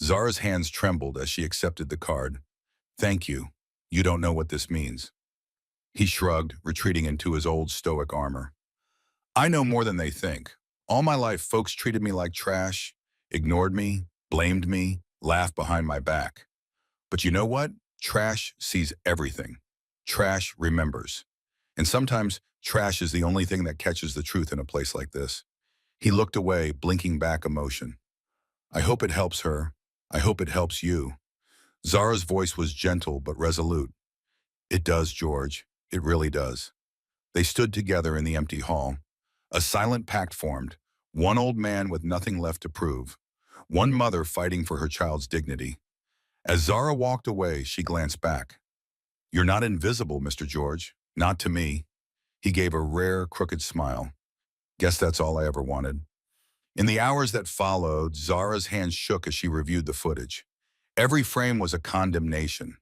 Zara's hands trembled as she accepted the card. Thank you. You don't know what this means. He shrugged, retreating into his old stoic armor. I know more than they think. All my life, folks treated me like trash, ignored me, blamed me, laughed behind my back. But you know what? Trash sees everything. Trash remembers. And sometimes trash is the only thing that catches the truth in a place like this. He looked away, blinking back emotion. I hope it helps her. I hope it helps you. Zara's voice was gentle but resolute. It does, George. It really does. They stood together in the empty hall. A silent pact formed. One old man with nothing left to prove. One mother fighting for her child's dignity. As Zara walked away, she glanced back. You're not invisible, Mr. George. Not to me. He gave a rare, crooked smile. Guess that's all I ever wanted. In the hours that followed, Zara's hands shook as she reviewed the footage. Every frame was a condemnation.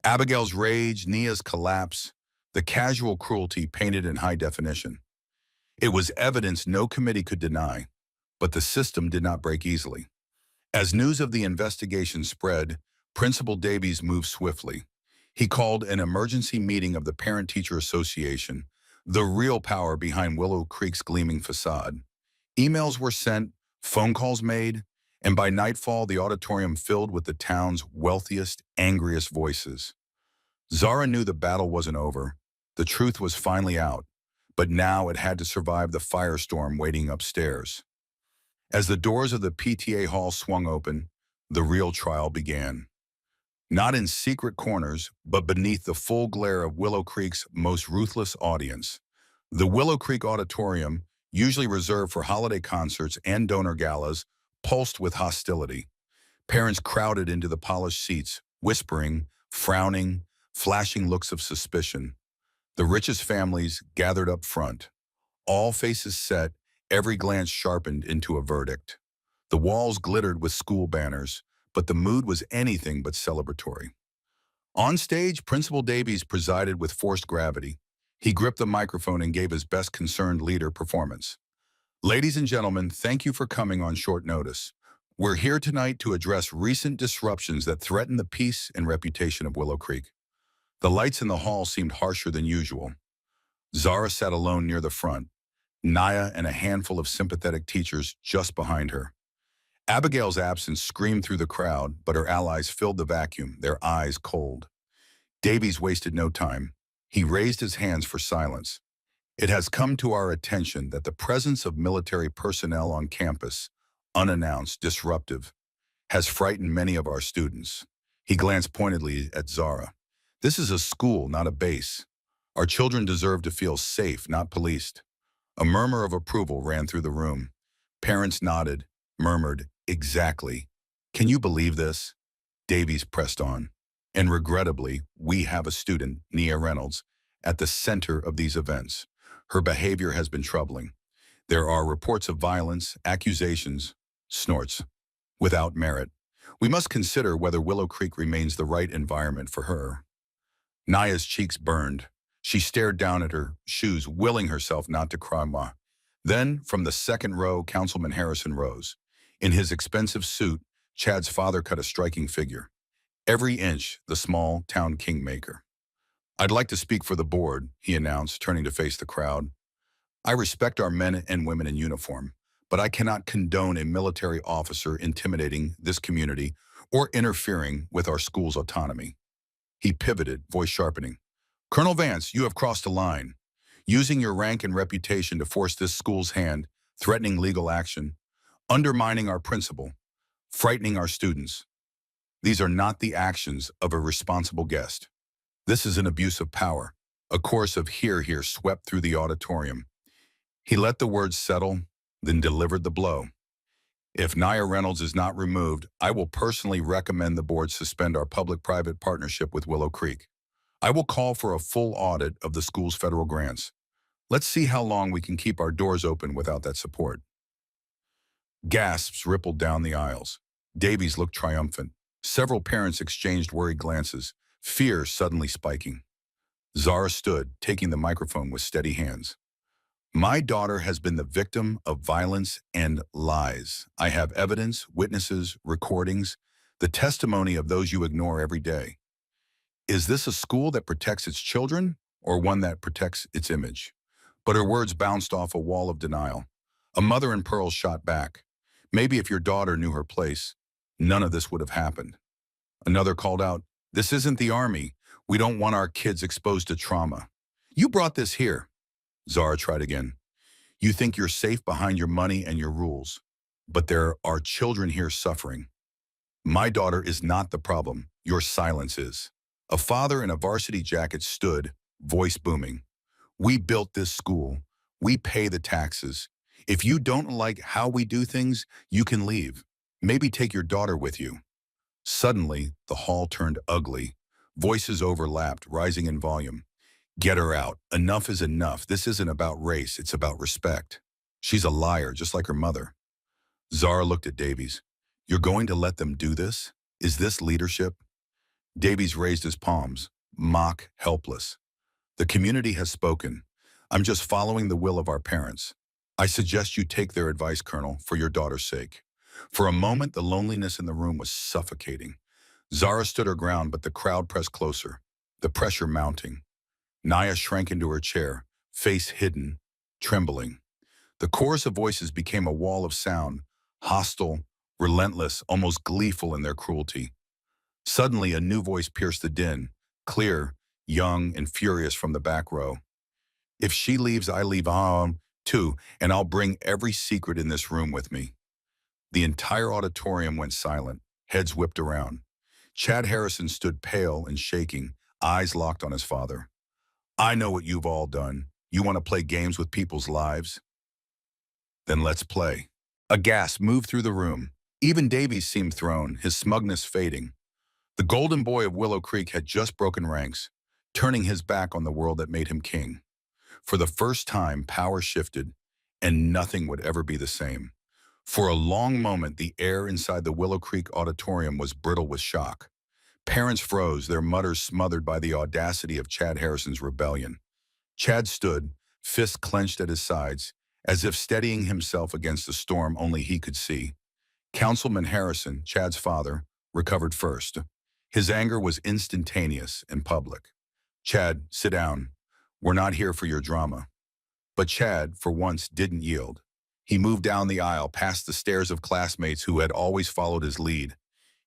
Abigail's rage, Nia's collapse, the casual cruelty painted in high definition. It was evidence no committee could deny, but the system did not break easily. As news of the investigation spread, Principal Davies moved swiftly. He called an emergency meeting of the Parent-Teacher Association, the real power behind Willow Creek's gleaming facade. Emails were sent, phone calls made, and by nightfall the auditorium filled with the town's wealthiest, angriest voices. Zara knew the battle wasn't over. The truth was finally out, but now it had to survive the firestorm waiting upstairs. As the doors of the PTA hall swung open, the real trial began. Not in secret corners, but beneath the full glare of Willow Creek's most ruthless audience. The Willow Creek Auditorium, usually reserved for holiday concerts and donor galas, pulsed with hostility. Parents crowded into the polished seats, whispering, frowning, flashing looks of suspicion. The richest families gathered up front. All faces set, every glance sharpened into a verdict. The walls glittered with school banners, but the mood was anything but celebratory. On stage, Principal Davies presided with forced gravity. He gripped the microphone and gave his best concerned leader performance. Ladies and gentlemen, thank you for coming on short notice. We're here tonight to address recent disruptions that threaten the peace and reputation of Willow Creek. The lights in the hall seemed harsher than usual. Zara sat alone near the front, Naya and a handful of sympathetic teachers just behind her. Abigail's absence screamed through the crowd, but her allies filled the vacuum, their eyes cold. Davies wasted no time. He raised his hands for silence. It has come to our attention that the presence of military personnel on campus, unannounced, disruptive, has frightened many of our students. He glanced pointedly at Zara. This is a school, not a base. Our children deserve to feel safe, not policed. A murmur of approval ran through the room. Parents nodded, murmured, exactly. Can you believe this? Davies pressed on. And regrettably, we have a student, Nia Reynolds, at the center of these events. Her behavior has been troubling. There are reports of violence, accusations, snorts, without merit. We must consider whether Willow Creek remains the right environment for her. Naya's cheeks burned. She stared down at her shoes, willing herself not to cry. Then, from the second row, Councilman Harrison rose. In his expensive suit, Chad's father cut a striking figure. Every inch, the small town kingmaker. I'd like to speak for the board, he announced, turning to face the crowd. I respect our men and women in uniform, but I cannot condone a military officer intimidating this community or interfering with our school's autonomy. He pivoted, voice sharpening. Colonel Vance, you have crossed a line. Using your rank and reputation to force this school's hand, threatening legal action, undermining our principal, frightening our students. These are not the actions of a responsible guest. This is an abuse of power. A chorus of hear, hear swept through the auditorium. He let the words settle, then delivered the blow. If Nia Reynolds is not removed, I will personally recommend the board suspend our public-private partnership with Willow Creek. I will call for a full audit of the school's federal grants. Let's see how long we can keep our doors open without that support. Gasps rippled down the aisles. Davies looked triumphant. Several parents exchanged worried glances, fear suddenly spiking. Zara stood, taking the microphone with steady hands. My daughter has been the victim of violence and lies. I have evidence, witnesses, recordings, the testimony of those you ignore every day. Is this a school that protects its children or one that protects its image? But her words bounced off a wall of denial. A mother-in-pearl shot back. Maybe if your daughter knew her place, none of this would have happened. Another called out, this isn't the Army. We don't want our kids exposed to trauma. You brought this here. Zara tried again. You think you're safe behind your money and your rules, but there are children here suffering. My daughter is not the problem. Your silence is. A father in a varsity jacket stood, voice booming. We built this school. We pay the taxes. If you don't like how we do things, you can leave. Maybe take your daughter with you. Suddenly, the hall turned ugly. Voices overlapped, rising in volume. Get her out. Enough is enough. This isn't about race. It's about respect. She's a liar, just like her mother. Zara looked at Davies. You're going to let them do this? Is this leadership? Davies raised his palms, mock helpless. The community has spoken. I'm just following the will of our parents. I suggest you take their advice, Colonel, for your daughter's sake. For a moment, the loneliness in the room was suffocating. Zara stood her ground, but the crowd pressed closer, the pressure mounting. Nia shrank into her chair, face hidden, trembling. The chorus of voices became a wall of sound, hostile, relentless, almost gleeful in their cruelty. Suddenly, a new voice pierced the din, clear, young, and furious from the back row. If she leaves, I leave too, and I'll bring every secret in this room with me. The entire auditorium went silent, heads whipped around. Chad Harrison stood pale and shaking, eyes locked on his father. I know what you've all done. You want to play games with people's lives? Then let's play. A gasp moved through the room. Even Davies seemed thrown, his smugness fading. The golden boy of Willow Creek had just broken ranks, turning his back on the world that made him king. For the first time, power shifted, and nothing would ever be the same. For a long moment, the air inside the Willow Creek auditorium was brittle with shock. Parents froze, their mutters smothered by the audacity of Chad Harrison's rebellion. Chad stood, fists clenched at his sides, as if steadying himself against the storm only he could see. Councilman Harrison, Chad's father, recovered first. His anger was instantaneous and public. Chad, sit down. We're not here for your drama. But Chad, for once, didn't yield. He moved down the aisle past the stares of classmates who had always followed his lead.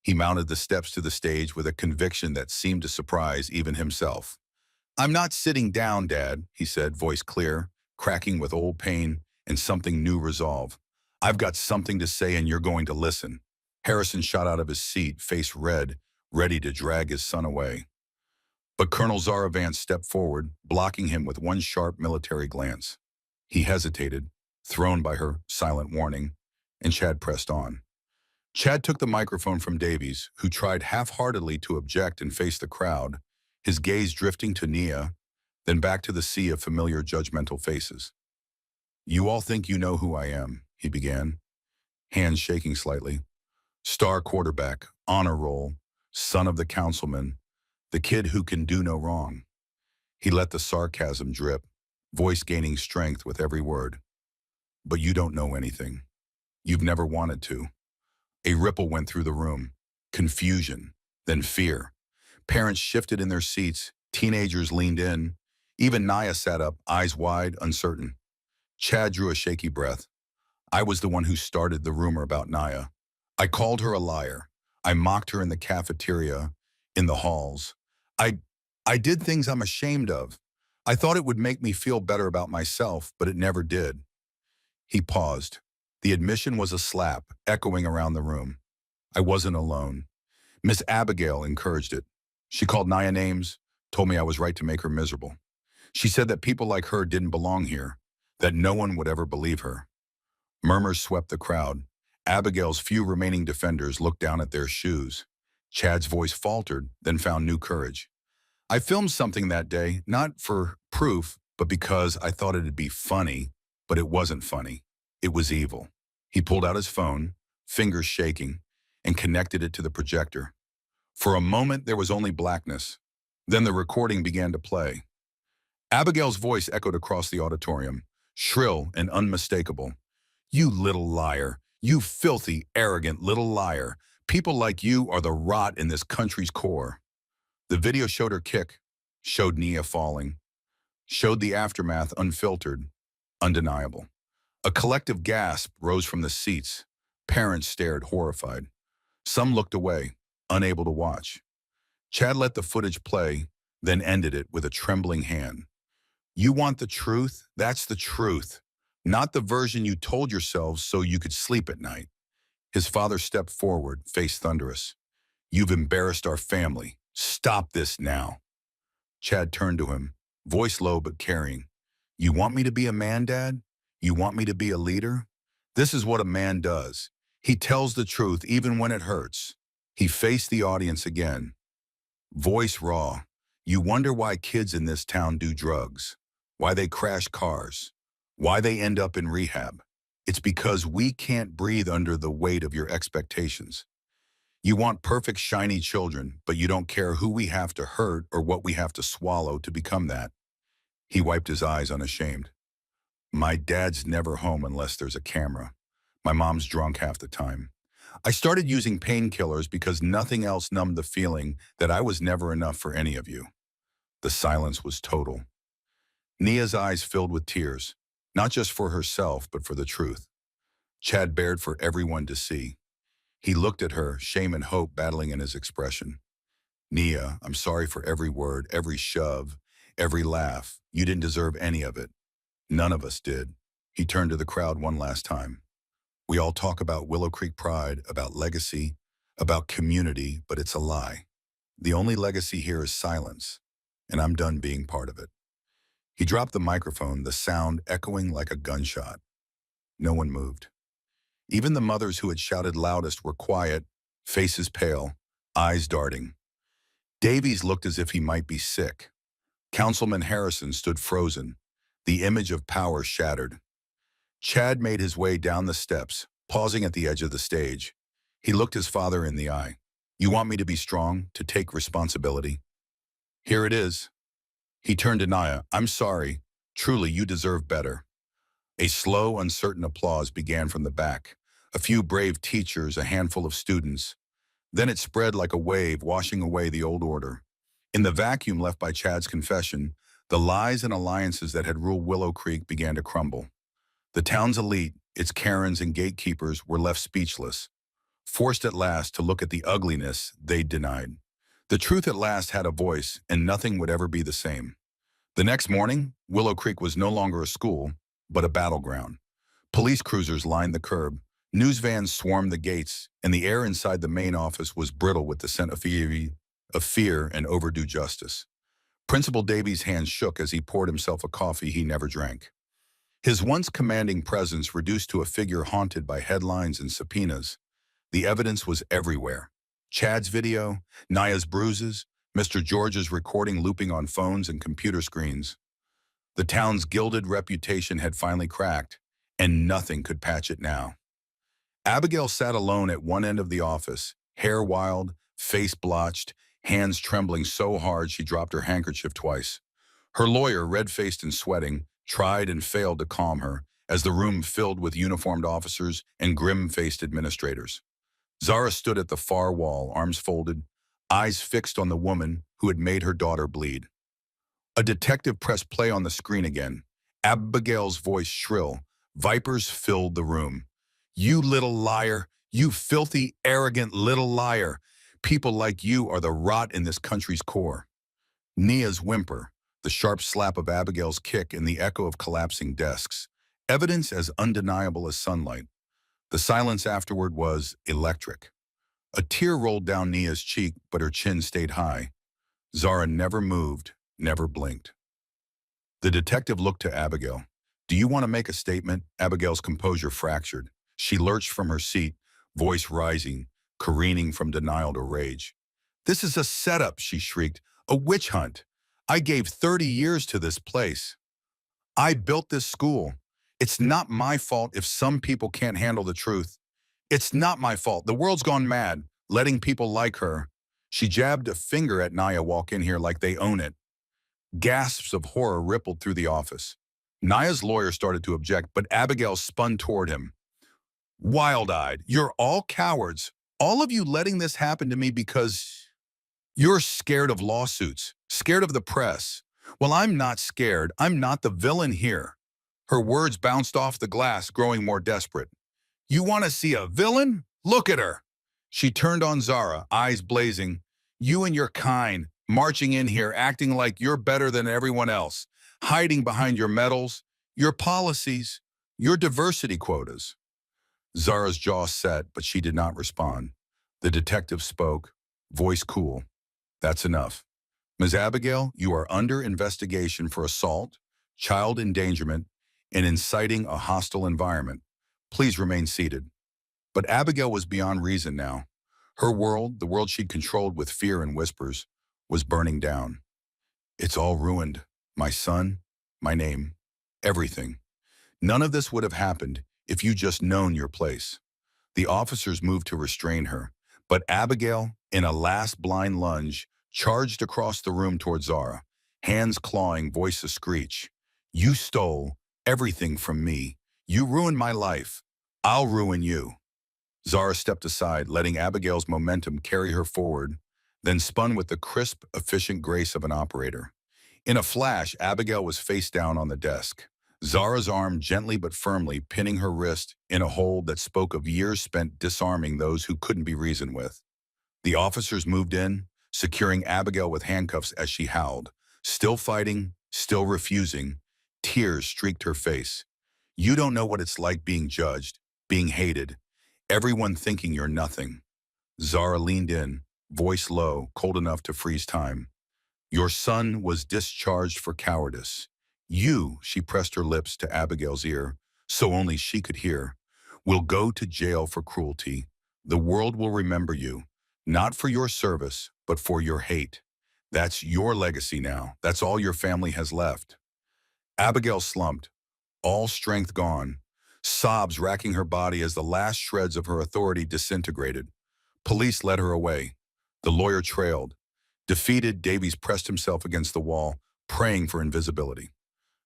He mounted the steps to the stage with a conviction that seemed to surprise even himself. I'm not sitting down, Dad, he said, voice clear, cracking with old pain and something new resolve. I've got something to say and you're going to listen. Harrison shot out of his seat, face red, ready to drag his son away. But Colonel Zara Vance stepped forward, blocking him with one sharp military glance. He hesitated, thrown by her silent warning, and Chad pressed on. Chad took the microphone from Davies, who tried half-heartedly to object and face the crowd, his gaze drifting to Nia, then back to the sea of familiar judgmental faces. You all think you know who I am, he began, hands shaking slightly. Star quarterback, honor roll, son of the councilman, the kid who can do no wrong. He let the sarcasm drip, voice gaining strength with every word. But you don't know anything. You've never wanted to. A ripple went through the room. Confusion, then fear. Parents shifted in their seats. Teenagers leaned in. Even Nia sat up, eyes wide, uncertain. Chad drew a shaky breath. I was the one who started the rumor about Nia. I called her a liar. I mocked her in the cafeteria, in the halls. I did things I'm ashamed of. I thought it would make me feel better about myself, but it never did. He paused. The admission was a slap, echoing around the room. I wasn't alone. Miss Abigail encouraged it. She called Naya names, told me I was right to make her miserable. She said that people like her didn't belong here, that no one would ever believe her. Murmurs swept the crowd. Abigail's few remaining defenders looked down at their shoes. Chad's voice faltered, then found new courage. I filmed something that day, not for proof, but because I thought it'd be funny, but it wasn't funny. It was evil. He pulled out his phone, fingers shaking, and connected it to the projector. For a moment, there was only blackness. Then the recording began to play. Abigail's voice echoed across the auditorium, shrill and unmistakable. You little liar. You filthy, arrogant little liar. People like you are the rot in this country's core. The video showed her kick, showed Nia falling, showed the aftermath unfiltered, undeniable. A collective gasp rose from the seats. Parents stared horrified. Some looked away, unable to watch. Chad let the footage play, then ended it with a trembling hand. You want the truth? That's the truth. Not the version you told yourselves so you could sleep at night. His father stepped forward, face thunderous. You've embarrassed our family. Stop this now. Chad turned to him, voice low but caring. You want me to be a man, Dad? You want me to be a leader? This is what a man does. He tells the truth even when it hurts. He faced the audience again. Voice raw. You wonder why kids in this town do drugs, why they crash cars, why they end up in rehab. It's because we can't breathe under the weight of your expectations. You want perfect, shiny children, but you don't care who we have to hurt or what we have to swallow to become that. He wiped his eyes unashamed. My dad's never home unless there's a camera. My mom's drunk half the time. I started using painkillers because nothing else numbed the feeling that I was never enough for any of you. The silence was total. Nia's eyes filled with tears, not just for herself, but for the truth. Chad bared for everyone to see. He looked at her, shame and hope battling in his expression. Nia, I'm sorry for every word, every shove, every laugh. You didn't deserve any of it. None of us did. He turned to the crowd one last time. We all talk about Willow Creek pride, about legacy, about community, but it's a lie. The only legacy here is silence, and I'm done being part of it. He dropped the microphone, the sound echoing like a gunshot. No one moved. Even the mothers who had shouted loudest were quiet, faces pale, eyes darting. Davies looked as if he might be sick. Councilman Harrison stood frozen, the image of power shattered. Chad made his way down the steps, pausing at the edge of the stage. He looked his father in the eye. You want me to be strong, to take responsibility? Here it is. He turned to Naya. I'm sorry. Truly, you deserve better. A slow, uncertain applause began from the back. A few brave teachers, a handful of students. Then it spread like a wave, washing away the old order. In the vacuum left by Chad's confession, the lies and alliances that had ruled Willow Creek began to crumble. The town's elite, its Karens and gatekeepers, were left speechless, forced at last to look at the ugliness they'd denied. The truth at last had a voice, and nothing would ever be the same. The next morning, Willow Creek was no longer a school, but a battleground. Police cruisers lined the curb, news vans swarmed the gates, and the air inside the main office was brittle with the scent of fear and overdue justice. Principal Davies' hands shook as he poured himself a coffee he never drank. His once commanding presence reduced to a figure haunted by headlines and subpoenas. The evidence was everywhere. Chad's video, Naya's bruises, Mr. George's recording looping on phones and computer screens. The town's gilded reputation had finally cracked, and nothing could patch it now. Abigail sat alone at one end of the office, hair wild, face blotched, hands trembling so hard she dropped her handkerchief twice. Her lawyer, red-faced and sweating, tried and failed to calm her as the room filled with uniformed officers and grim-faced administrators. Zara stood at the far wall, arms folded, eyes fixed on the woman who had made her daughter bleed. A detective pressed play on the screen again. Abigail's voice shrill. Vipers filled the room. You little liar. You filthy, arrogant little liar. People like you are the rot in this country's core. Nia's whimper, the sharp slap of Abigail's kick, and the echo of collapsing desks. Evidence as undeniable as sunlight. The silence afterward was electric. A tear rolled down Nia's cheek, but her chin stayed high. Zara never moved, never blinked. The detective looked to Abigail. "Do you want to make a statement?" Abigail's composure fractured. She lurched from her seat, voice rising, careening from denial to rage. "This is a setup," she shrieked. "A witch hunt. I gave 30 years to this place. I built this school. It's not my fault if some people can't handle the truth. It's not my fault. The world's gone mad, letting people like her." She jabbed a finger at Naya. "Walk in here like they own it." Gasps of horror rippled through the office. Naya's lawyer started to object, but Abigail spun toward him. Wild-eyed, "You're all cowards. All of you letting this happen to me because you're scared of lawsuits, scared of the press. Well, I'm not scared. I'm not the villain here." Her words bounced off the glass, growing more desperate. "You want to see a villain? Look at her." She turned on Zara, eyes blazing. "You and your kind, marching in here, acting like you're better than everyone else, hiding behind your medals, your policies, your diversity quotas." Zara's jaw set, but she did not respond. The detective spoke, voice cool. "That's enough. Ms. Abigail, you are under investigation for assault, child endangerment, and inciting a hostile environment. Please remain seated." But Abigail was beyond reason now. Her world, the world she'd controlled with fear and whispers, was burning down. "It's all ruined. My son, my name, everything. None of this would have happened if you just known your place." The officers moved to restrain her, but Abigail, in a last blind lunge, charged across the room toward Zara, hands clawing, voice a screech. "You stole everything from me. You ruined my life. I'll ruin you." Zara stepped aside, letting Abigail's momentum carry her forward, then spun with the crisp, efficient grace of an operator. In a flash, Abigail was face down on the desk, Zara's arm gently but firmly pinning her wrist in a hold that spoke of years spent disarming those who couldn't be reasoned with. The officers moved in, securing Abigail with handcuffs as she howled. Still fighting, still refusing, tears streaked her face. "You don't know what it's like being judged, being hated, everyone thinking you're nothing." Zara leaned in, voice low, cold enough to freeze time. "Your son was discharged for cowardice. You," she pressed her lips to Abigail's ear, so only she could hear, "will go to jail for cruelty. The world will remember you, not for your service, but for your hate. That's your legacy now. That's all your family has left." Abigail slumped, all strength gone, sobs racking her body as the last shreds of her authority disintegrated. Police led her away. The lawyer trailed. Defeated, Davies pressed himself against the wall, praying for invisibility.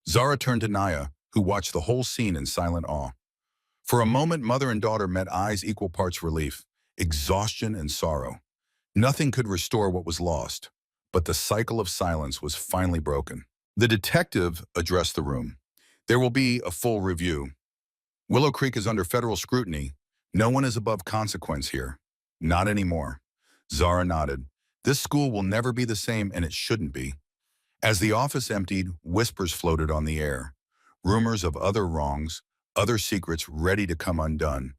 Zara turned to Naya, who watched the whole scene in silent awe. For a moment, mother and daughter met eyes equal parts relief, exhaustion and sorrow. Nothing could restore what was lost, but the cycle of silence was finally broken. The detective addressed the room. "There will be a full review. Willow Creek is under federal scrutiny. No one is above consequence here. Not anymore." Zara nodded. "This school will never be the same, and it shouldn't be." As the office emptied, whispers floated on the air. Rumors of other wrongs, other secrets ready to come undone.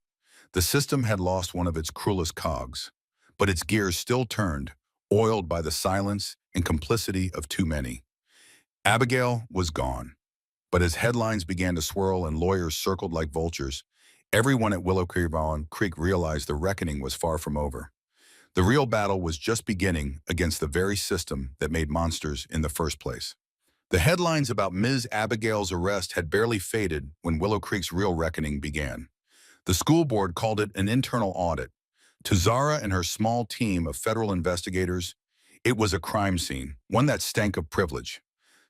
The system had lost one of its cruelest cogs, but its gears still turned, oiled by the silence and complicity of too many. Abigail was gone, but as headlines began to swirl and lawyers circled like vultures, everyone at Willow Creek realized the reckoning was far from over. The real battle was just beginning against the very system that made monsters in the first place. The headlines about Ms. Abigail's arrest had barely faded when Willow Creek's real reckoning began. The school board called it an internal audit. To Zara and her small team of federal investigators, it was a crime scene, one that stank of privilege.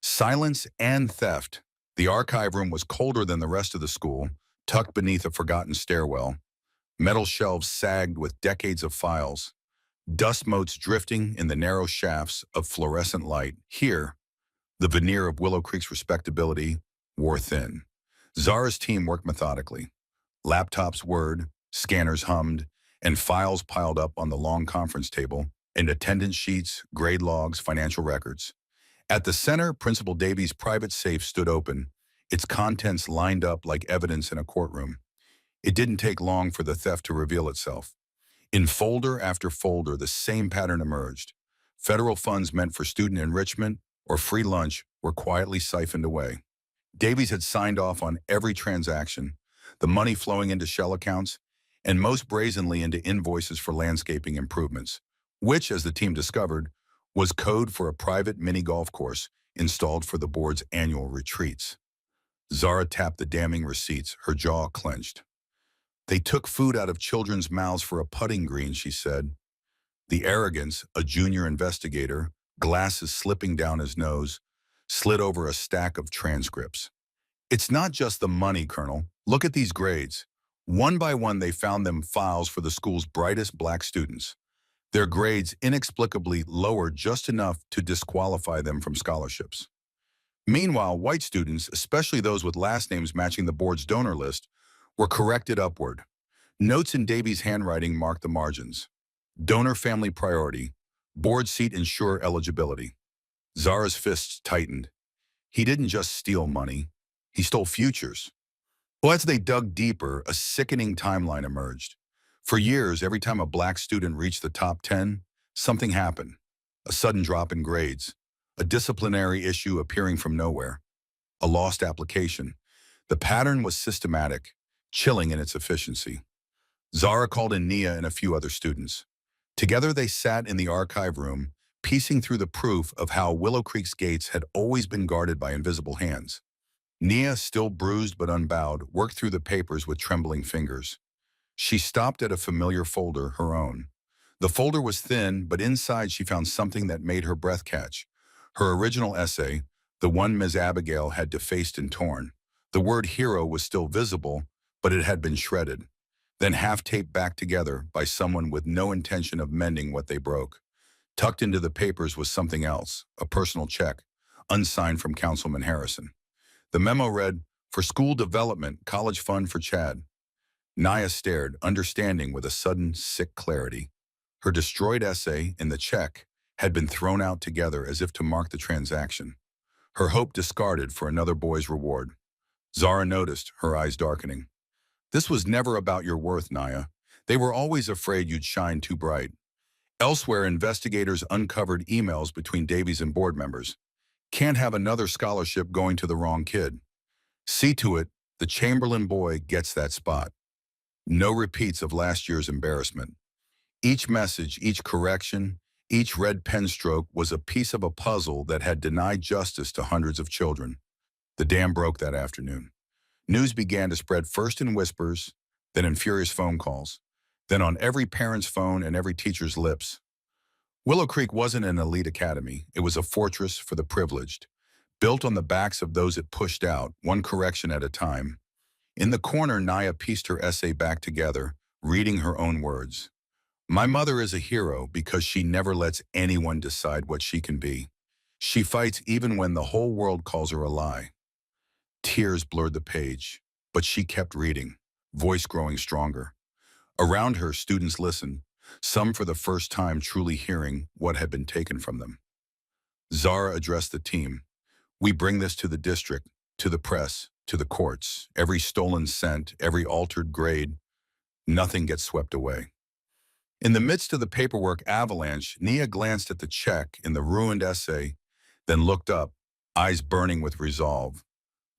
Silence and theft. The archive room was colder than the rest of the school, tucked beneath a forgotten stairwell. Metal shelves sagged with decades of files. Dust motes drifting in the narrow shafts of fluorescent light. Here, the veneer of Willow Creek's respectability wore thin. Zara's team worked methodically. Laptops whirred, scanners hummed, and files piled up on the long conference table, and attendance sheets, grade logs, financial records. At the center, Principal Davies' private safe stood open, its contents lined up like evidence in a courtroom. It didn't take long for the theft to reveal itself. In folder after folder, the same pattern emerged. Federal funds meant for student enrichment or free lunch were quietly siphoned away. Davies had signed off on every transaction, the money flowing into shell accounts, and most brazenly into invoices for landscaping improvements, which, as the team discovered, was code for a private mini golf course installed for the board's annual retreats. Zara tapped the damning receipts, her jaw clenched. They took food out of children's mouths for a putting green, she said. The arrogance, a junior investigator, glasses slipping down his nose, slid over a stack of transcripts. It's not just the money, Colonel. Look at these grades. One by one, they found them files for the school's brightest black students. Their grades inexplicably lowered just enough to disqualify them from scholarships. Meanwhile, white students, especially those with last names matching the board's donor list, were corrected upward. Notes in Davies' handwriting marked the margins. Donor family priority. Board seat ensure eligibility. Zara's fists tightened. He didn't just steal money. He stole futures. Well, as they dug deeper, a sickening timeline emerged. For years, every time a black student reached the top 10, something happened. A sudden drop in grades. A disciplinary issue appearing from nowhere. A lost application. The pattern was systematic, chilling in its efficiency. Zara called in Nia and a few other students. Together they sat in the archive room, piecing through the proof of how Willow Creek's gates had always been guarded by invisible hands. Nia, still bruised but unbowed, worked through the papers with trembling fingers. She stopped at a familiar folder, her own. The folder was thin, but inside she found something that made her breath catch. Her original essay, the one Ms. Abigail had defaced and torn. The word hero was still visible, but it had been shredded, then half-taped back together by someone with no intention of mending what they broke. Tucked into the papers was something else, a personal check, unsigned from Councilman Harrison. The memo read, "For school development, college fund for Chad." Nia stared, understanding with a sudden, sick clarity. Her destroyed essay and the check had been thrown out together as if to mark the transaction. Her hope discarded for another boy's reward. Zara noticed, her eyes darkening. This was never about your worth, Nia. They were always afraid you'd shine too bright. Elsewhere, investigators uncovered emails between Davies and board members. Can't have another scholarship going to the wrong kid. See to it, the Chamberlain boy gets that spot. No repeats of last year's embarrassment. Each message, each correction, each red pen stroke was a piece of a puzzle that had denied justice to hundreds of children. The dam broke that afternoon. News began to spread first in whispers, then in furious phone calls, then on every parent's phone and every teacher's lips. Willow Creek wasn't an elite academy. It was a fortress for the privileged, built on the backs of those it pushed out, one correction at a time. In the corner, Nia pieced her essay back together, reading her own words. My mother is a hero because she never lets anyone decide what she can be. She fights even when the whole world calls her a lie. Tears blurred the page, but she kept reading, voice growing stronger. Around her, students listened, some for the first time truly hearing what had been taken from them. Zara addressed the team. We bring this to the district, to the press, to the courts. Every stolen cent, every altered grade, nothing gets swept away. In the midst of the paperwork avalanche, Nia glanced at the check in the ruined essay, then looked up, eyes burning with resolve.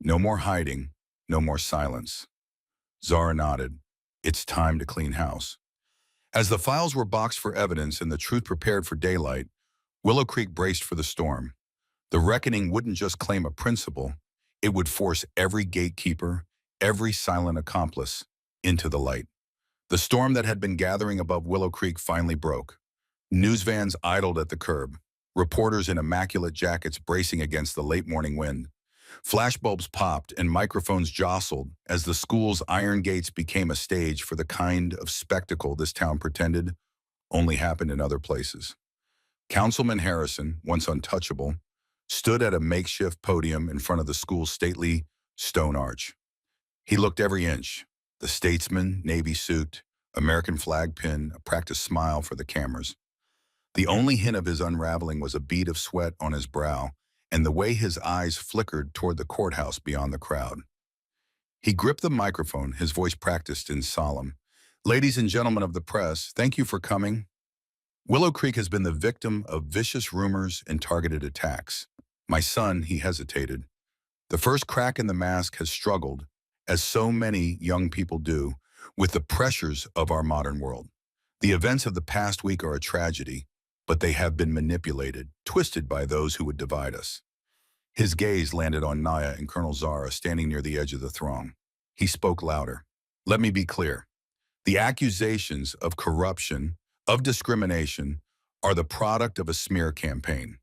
No more hiding, no more silence. Zara nodded. It's time to clean house. As the files were boxed for evidence and the truth prepared for daylight, Willow Creek braced for the storm. The reckoning wouldn't just claim a principal, it would force every gatekeeper, every silent accomplice, into the light. The storm that had been gathering above Willow Creek finally broke. News vans idled at the curb, reporters in immaculate jackets bracing against the late morning wind. Flashbulbs popped and microphones jostled as the school's iron gates became a stage for the kind of spectacle this town pretended only happened in other places. Councilman Harrison, once untouchable, stood at a makeshift podium in front of the school's stately stone arch. He looked every inch, the statesman, navy suit, American flag pin, a practiced smile for the cameras. The only hint of his unraveling was a bead of sweat on his brow and the way his eyes flickered toward the courthouse beyond the crowd. He gripped the microphone, his voice practiced and solemn. Ladies and gentlemen of the press, thank you for coming. Willow Creek has been the victim of vicious rumors and targeted attacks. My son, he hesitated. The first crack in the mask has struggled, as so many young people do, with the pressures of our modern world. The events of the past week are a tragedy, but they have been manipulated, twisted by those who would divide us. His gaze landed on Naya and Colonel Zara standing near the edge of the throng. He spoke louder. Let me be clear. The accusations of corruption, of discrimination, are the product of a smear campaign.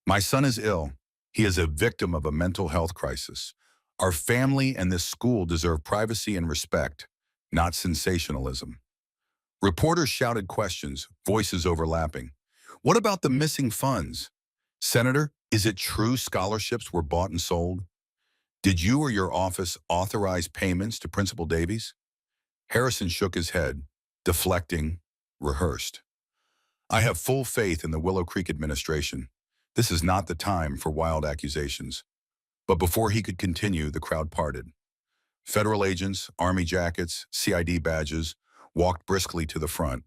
My son is ill. He is a victim of a mental health crisis. Our family and this school deserve privacy and respect, not sensationalism. Reporters shouted questions, voices overlapping. What about the missing funds? Senator, is it true scholarships were bought and sold? Did you or your office authorize payments to Principal Davies? Harrison shook his head, deflecting, rehearsed. I have full faith in the Willow Creek administration. This is not the time for wild accusations. But before he could continue, the crowd parted. Federal agents, Army jackets, CID badges, walked briskly to the front.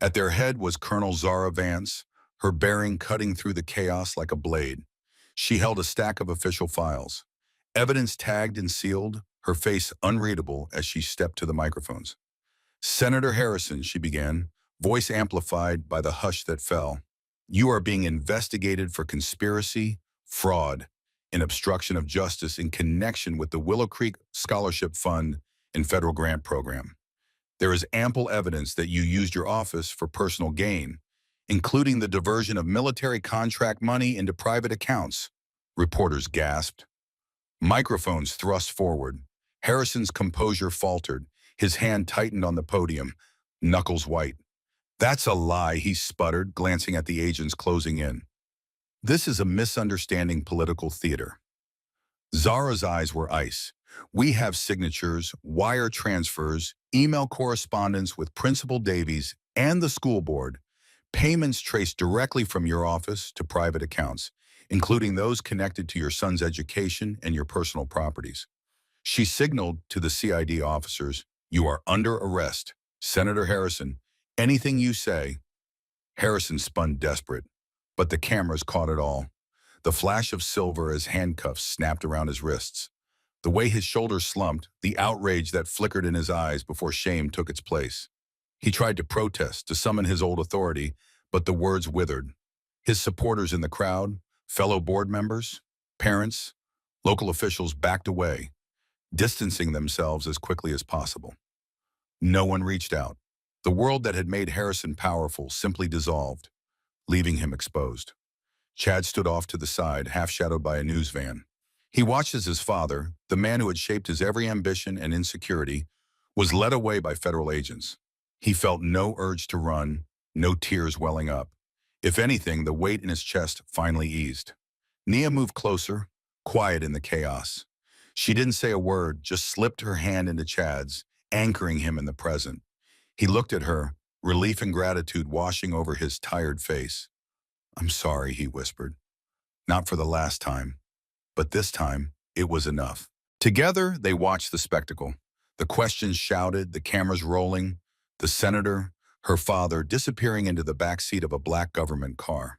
At their head was Colonel Zara Vance, her bearing cutting through the chaos like a blade. She held a stack of official files. Evidence tagged and sealed, her face unreadable as she stepped to the microphones. Senator Harrison, she began, voice amplified by the hush that fell. You are being investigated for conspiracy, fraud, and obstruction of justice in connection with the Willow Creek Scholarship Fund and federal grant program. There is ample evidence that you used your office for personal gain, including the diversion of military contract money into private accounts. Reporters gasped. Microphones thrust forward. Harrison's composure faltered. His hand tightened on the podium, knuckles white. That's a lie, he sputtered, glancing at the agents closing in. This is a misunderstanding political theater. Zara's eyes were ice. We have signatures, wire transfers, email correspondence with Principal Davies and the school board, payments traced directly from your office to private accounts, including those connected to your son's education and your personal properties. She signaled to the CID officers, you are under arrest. Senator Harrison, anything you say. Harrison spun desperate, but the cameras caught it all. The flash of silver as handcuffs snapped around his wrists. The way his shoulders slumped, the outrage that flickered in his eyes before shame took its place. He tried to protest, to summon his old authority, but the words withered. His supporters in the crowd, fellow board members, parents, local officials backed away, distancing themselves as quickly as possible. No one reached out. The world that had made Harrison powerful simply dissolved, leaving him exposed. Chad stood off to the side, half-shadowed by a news van. He watched as his father, the man who had shaped his every ambition and insecurity, was led away by federal agents. He felt no urge to run, no tears welling up. If anything, the weight in his chest finally eased. Nia moved closer, quiet in the chaos. She didn't say a word, just slipped her hand into Chad's, anchoring him in the present. He looked at her, relief and gratitude washing over his tired face. I'm sorry, he whispered. Not for the last time. But this time, it was enough. Together, they watched the spectacle. The questions shouted, the cameras rolling, the senator, her father, disappearing into the back seat of a black government car.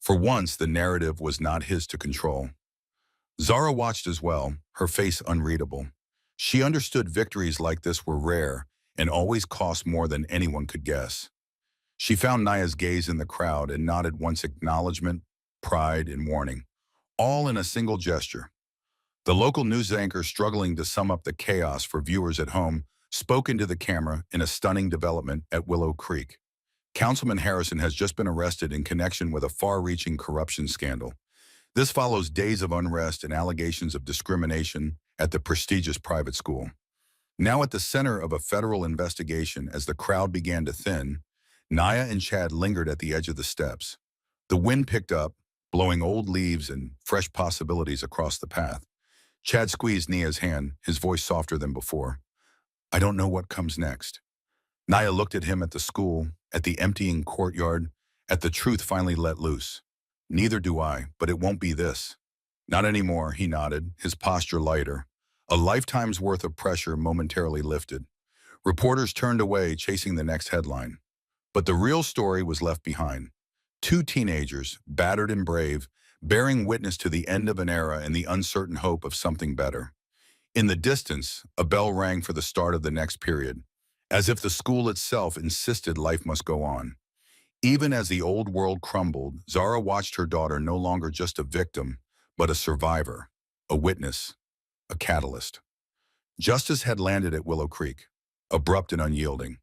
For once, the narrative was not his to control. Zara watched as well, her face unreadable. She understood victories like this were rare and always cost more than anyone could guess. She found Naya's gaze in the crowd and nodded once acknowledgement, pride, and warning, all in a single gesture. The local news anchor, struggling to sum up the chaos for viewers at home, spoke into the camera in a stunning development at Willow Creek. Councilman Harrison has just been arrested in connection with a far-reaching corruption scandal. This follows days of unrest and allegations of discrimination at the prestigious private school. Now at the center of a federal investigation, as the crowd began to thin, Naya and Chad lingered at the edge of the steps. The wind picked up, blowing old leaves and fresh possibilities across the path. Chad squeezed Nia's hand, his voice softer than before. I don't know what comes next. Naya looked at him, at the school, at the emptying courtyard, at the truth finally let loose. Neither do I, but it won't be this. Not anymore, he nodded, his posture lighter. A lifetime's worth of pressure momentarily lifted. Reporters turned away, chasing the next headline. But the real story was left behind. Two teenagers, battered and brave, bearing witness to the end of an era and the uncertain hope of something better. In the distance, a bell rang for the start of the next period, as if the school itself insisted life must go on. Even as the old world crumbled, Zara watched her daughter no longer just a victim, but a survivor, a witness, a catalyst. Justice had landed at Willow Creek, abrupt and unyielding.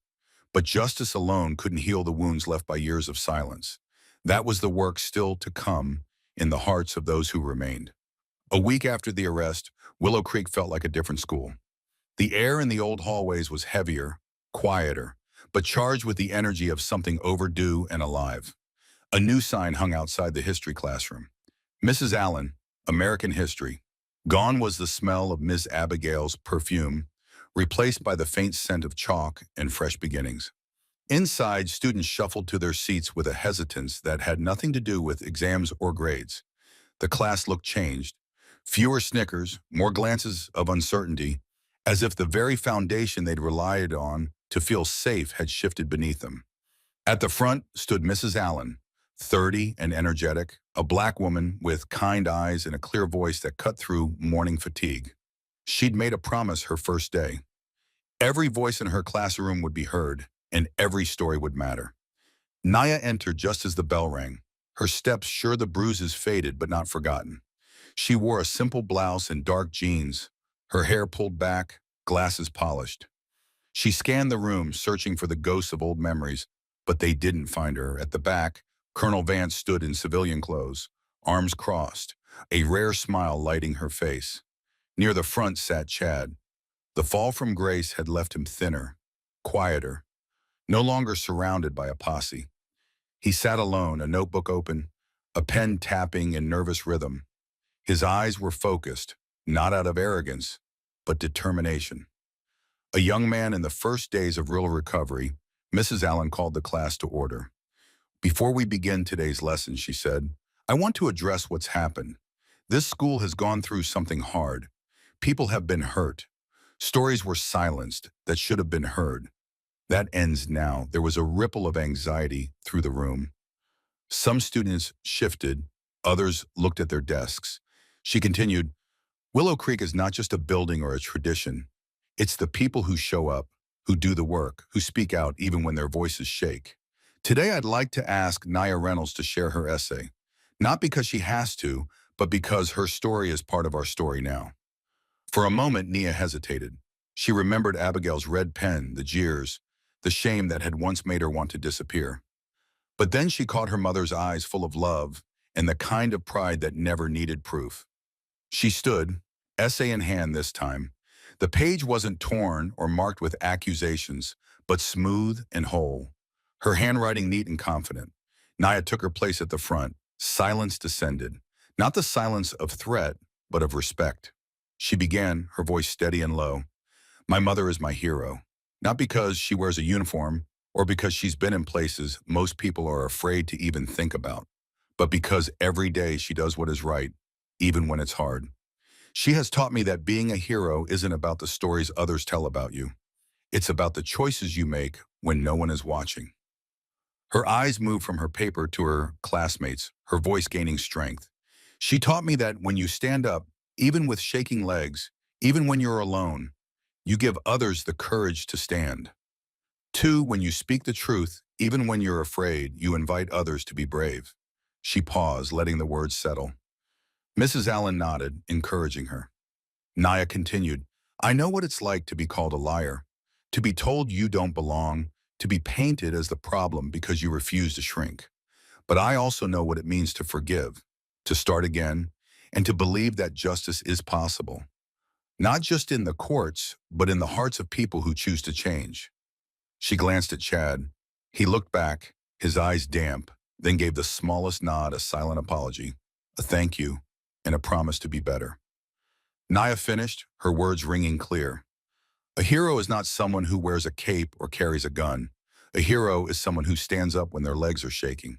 But justice alone couldn't heal the wounds left by years of silence. That was the work still to come in the hearts of those who remained. A week after the arrest, Willow Creek felt like a different school. The air in the old hallways was heavier, quieter, but charged with the energy of something overdue and alive. A new sign hung outside the history classroom. Mrs. Allen, American History. Gone was the smell of Miss Abigail's perfume, replaced by the faint scent of chalk and fresh beginnings. Inside, students shuffled to their seats with a hesitance that had nothing to do with exams or grades. The class looked changed. Fewer snickers, more glances of uncertainty, as if the very foundation they'd relied on to feel safe had shifted beneath them. At the front stood Mrs. Allen, 30 and energetic, a black woman with kind eyes and a clear voice that cut through morning fatigue. She'd made a promise her first day. Every voice in her classroom would be heard, and every story would matter. Naya entered just as the bell rang, her steps sure the bruises faded but not forgotten. She wore a simple blouse and dark jeans, her hair pulled back, glasses polished. She scanned the room, searching for the ghosts of old memories, but they didn't find her. At the back, Colonel Vance stood in civilian clothes, arms crossed, a rare smile lighting her face. Near the front sat Chad. The fall from grace had left him thinner, quieter, no longer surrounded by a posse. He sat alone, a notebook open, a pen tapping in nervous rhythm. His eyes were focused, not out of arrogance, but determination. A young man in the first days of real recovery, Mrs. Allen called the class to order. "Before we begin today's lesson," she said, "I want to address what's happened. This school has gone through something hard. People have been hurt. Stories were silenced that should have been heard. That ends now." There was a ripple of anxiety through the room. Some students shifted, others looked at their desks. She continued, "Willow Creek is not just a building or a tradition. It's the people who show up, who do the work, who speak out even when their voices shake. Today I'd like to ask Naya Reynolds to share her essay, not because she has to, but because her story is part of our story now." For a moment, Nia hesitated. She remembered Abigail's red pen, the jeers, the shame that had once made her want to disappear. But then she caught her mother's eyes full of love and the kind of pride that never needed proof. She stood, essay in hand this time. The page wasn't torn or marked with accusations, but smooth and whole. Her handwriting neat and confident. Naya took her place at the front. Silence descended. Not the silence of threat, but of respect. She began, her voice steady and low. "My mother is my hero. Not because she wears a uniform or because she's been in places most people are afraid to even think about, but because every day she does what is right, even when it's hard. She has taught me that being a hero isn't about the stories others tell about you. It's about the choices you make when no one is watching." Her eyes moved from her paper to her classmates, her voice gaining strength. "She taught me that when you stand up, even with shaking legs, even when you're alone, you give others the courage to stand. 2, when you speak the truth, even when you're afraid, you invite others to be brave." She paused, letting the words settle. Mrs. Allen nodded, encouraging her. Naya continued, "I know what it's like to be called a liar, to be told you don't belong, to be painted as the problem because you refuse to shrink. But I also know what it means to forgive, to start again, and to believe that justice is possible. Not just in the courts, but in the hearts of people who choose to change." She glanced at Chad. He looked back, his eyes damp, then gave the smallest nod, a silent apology, a thank you, and a promise to be better. Naya finished, her words ringing clear. "A hero is not someone who wears a cape or carries a gun. A hero is someone who stands up when their legs are shaking.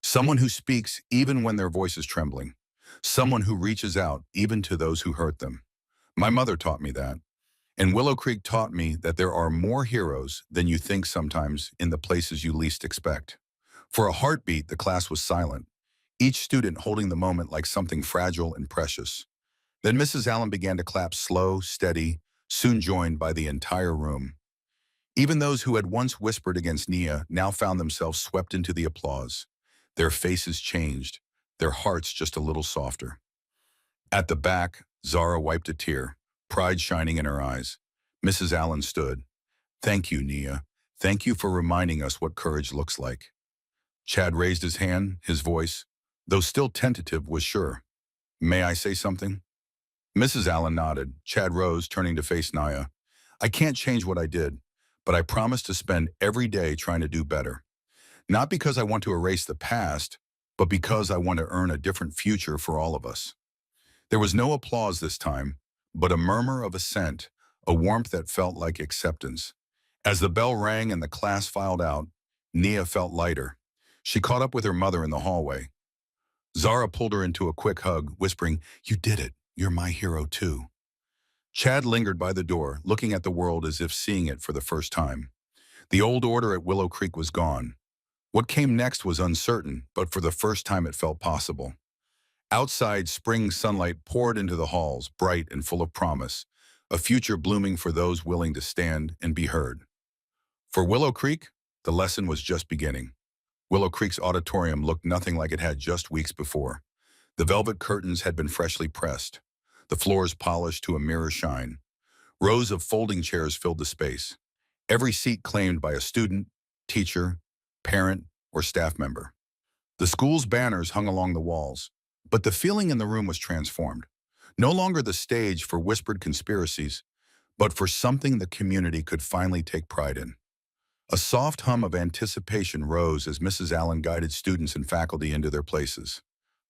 Someone who speaks even when their voice is trembling. Someone who reaches out even to those who hurt them. My mother taught me that. And Willow Creek taught me that there are more heroes than you think sometimes in the places you least expect. For a heartbeat, the class was silent, each student holding the moment like something fragile and precious. Then Mrs. Allen began to clap slow, steady, soon joined by the entire room. Even those who had once whispered against Nia now found themselves swept into the applause. Their faces changed, their hearts just a little softer. At the back, Zara wiped a tear, pride shining in her eyes. Mrs. Allen stood. "Thank you, Nia. Thank you for reminding us what courage looks like." Chad raised his hand, his voice, though still tentative, was sure. "May I say something?" Mrs. Allen nodded. Chad rose, turning to face Nia. "I can't change what I did, but I promise to spend every day trying to do better. Not because I want to erase the past, but because I want to earn a different future for all of us." There was no applause this time, but a murmur of assent, a warmth that felt like acceptance. As the bell rang and the class filed out, Nia felt lighter. She caught up with her mother in the hallway. Zara pulled her into a quick hug, whispering, "You did it. You're my hero too." Chad lingered by the door, looking at the world as if seeing it for the first time. The old order at Willow Creek was gone. What came next was uncertain, but for the first time it felt possible. Outside, spring sunlight poured into the halls, bright and full of promise, a future blooming for those willing to stand and be heard. For Willow Creek, the lesson was just beginning. Willow Creek's auditorium looked nothing like it had just weeks before. The velvet curtains had been freshly pressed, the floors polished to a mirror shine. Rows of folding chairs filled the space, every seat claimed by a student, teacher, parent, or staff member. The school's banners hung along the walls, but the feeling in the room was transformed. No longer the stage for whispered conspiracies, but for something the community could finally take pride in. A soft hum of anticipation rose as Mrs. Allen guided students and faculty into their places.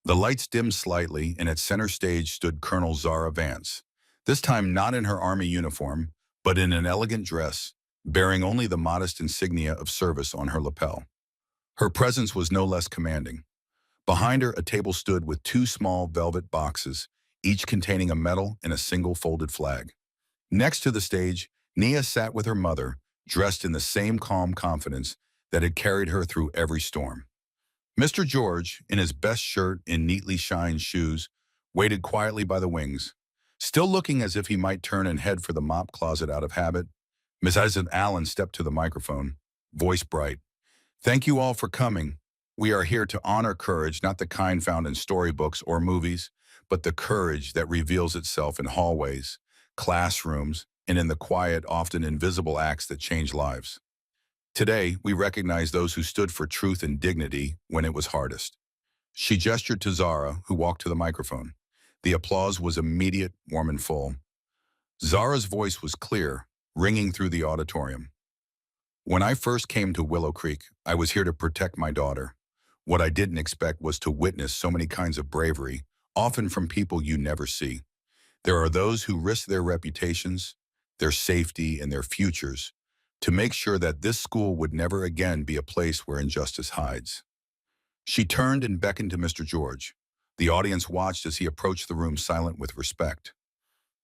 The lights dimmed slightly, and at center stage stood Colonel Zara Vance, this time not in her army uniform, but in an elegant dress, bearing only the modest insignia of service on her lapel. Her presence was no less commanding. Behind her, a table stood with two small velvet boxes, each containing a medal and a single folded flag. Next to the stage, Nia sat with her mother, dressed in the same calm confidence that had carried her through every storm. Mr. George, in his best shirt and neatly shined shoes, waited quietly by the wings, still looking as if he might turn and head for the mop closet out of habit. Mrs. Allen stepped to the microphone, voice bright. "Thank you all for coming. We are here to honor courage, not the kind found in storybooks or movies, but the courage that reveals itself in hallways, classrooms, and in the quiet, often invisible acts that change lives. Today, we recognize those who stood for truth and dignity when it was hardest." She gestured to Zara, who walked to the microphone. The applause was immediate, warm and full. Zara's voice was clear, ringing through the auditorium. "When I first came to Willow Creek, I was here to protect my daughter. What I didn't expect was to witness so many kinds of bravery, often from people you never see. There are those who risk their reputations, their safety, and their futures to make sure that this school would never again be a place where injustice hides." She turned and beckoned to Mr. George. The audience watched as he approached the room, silent with respect.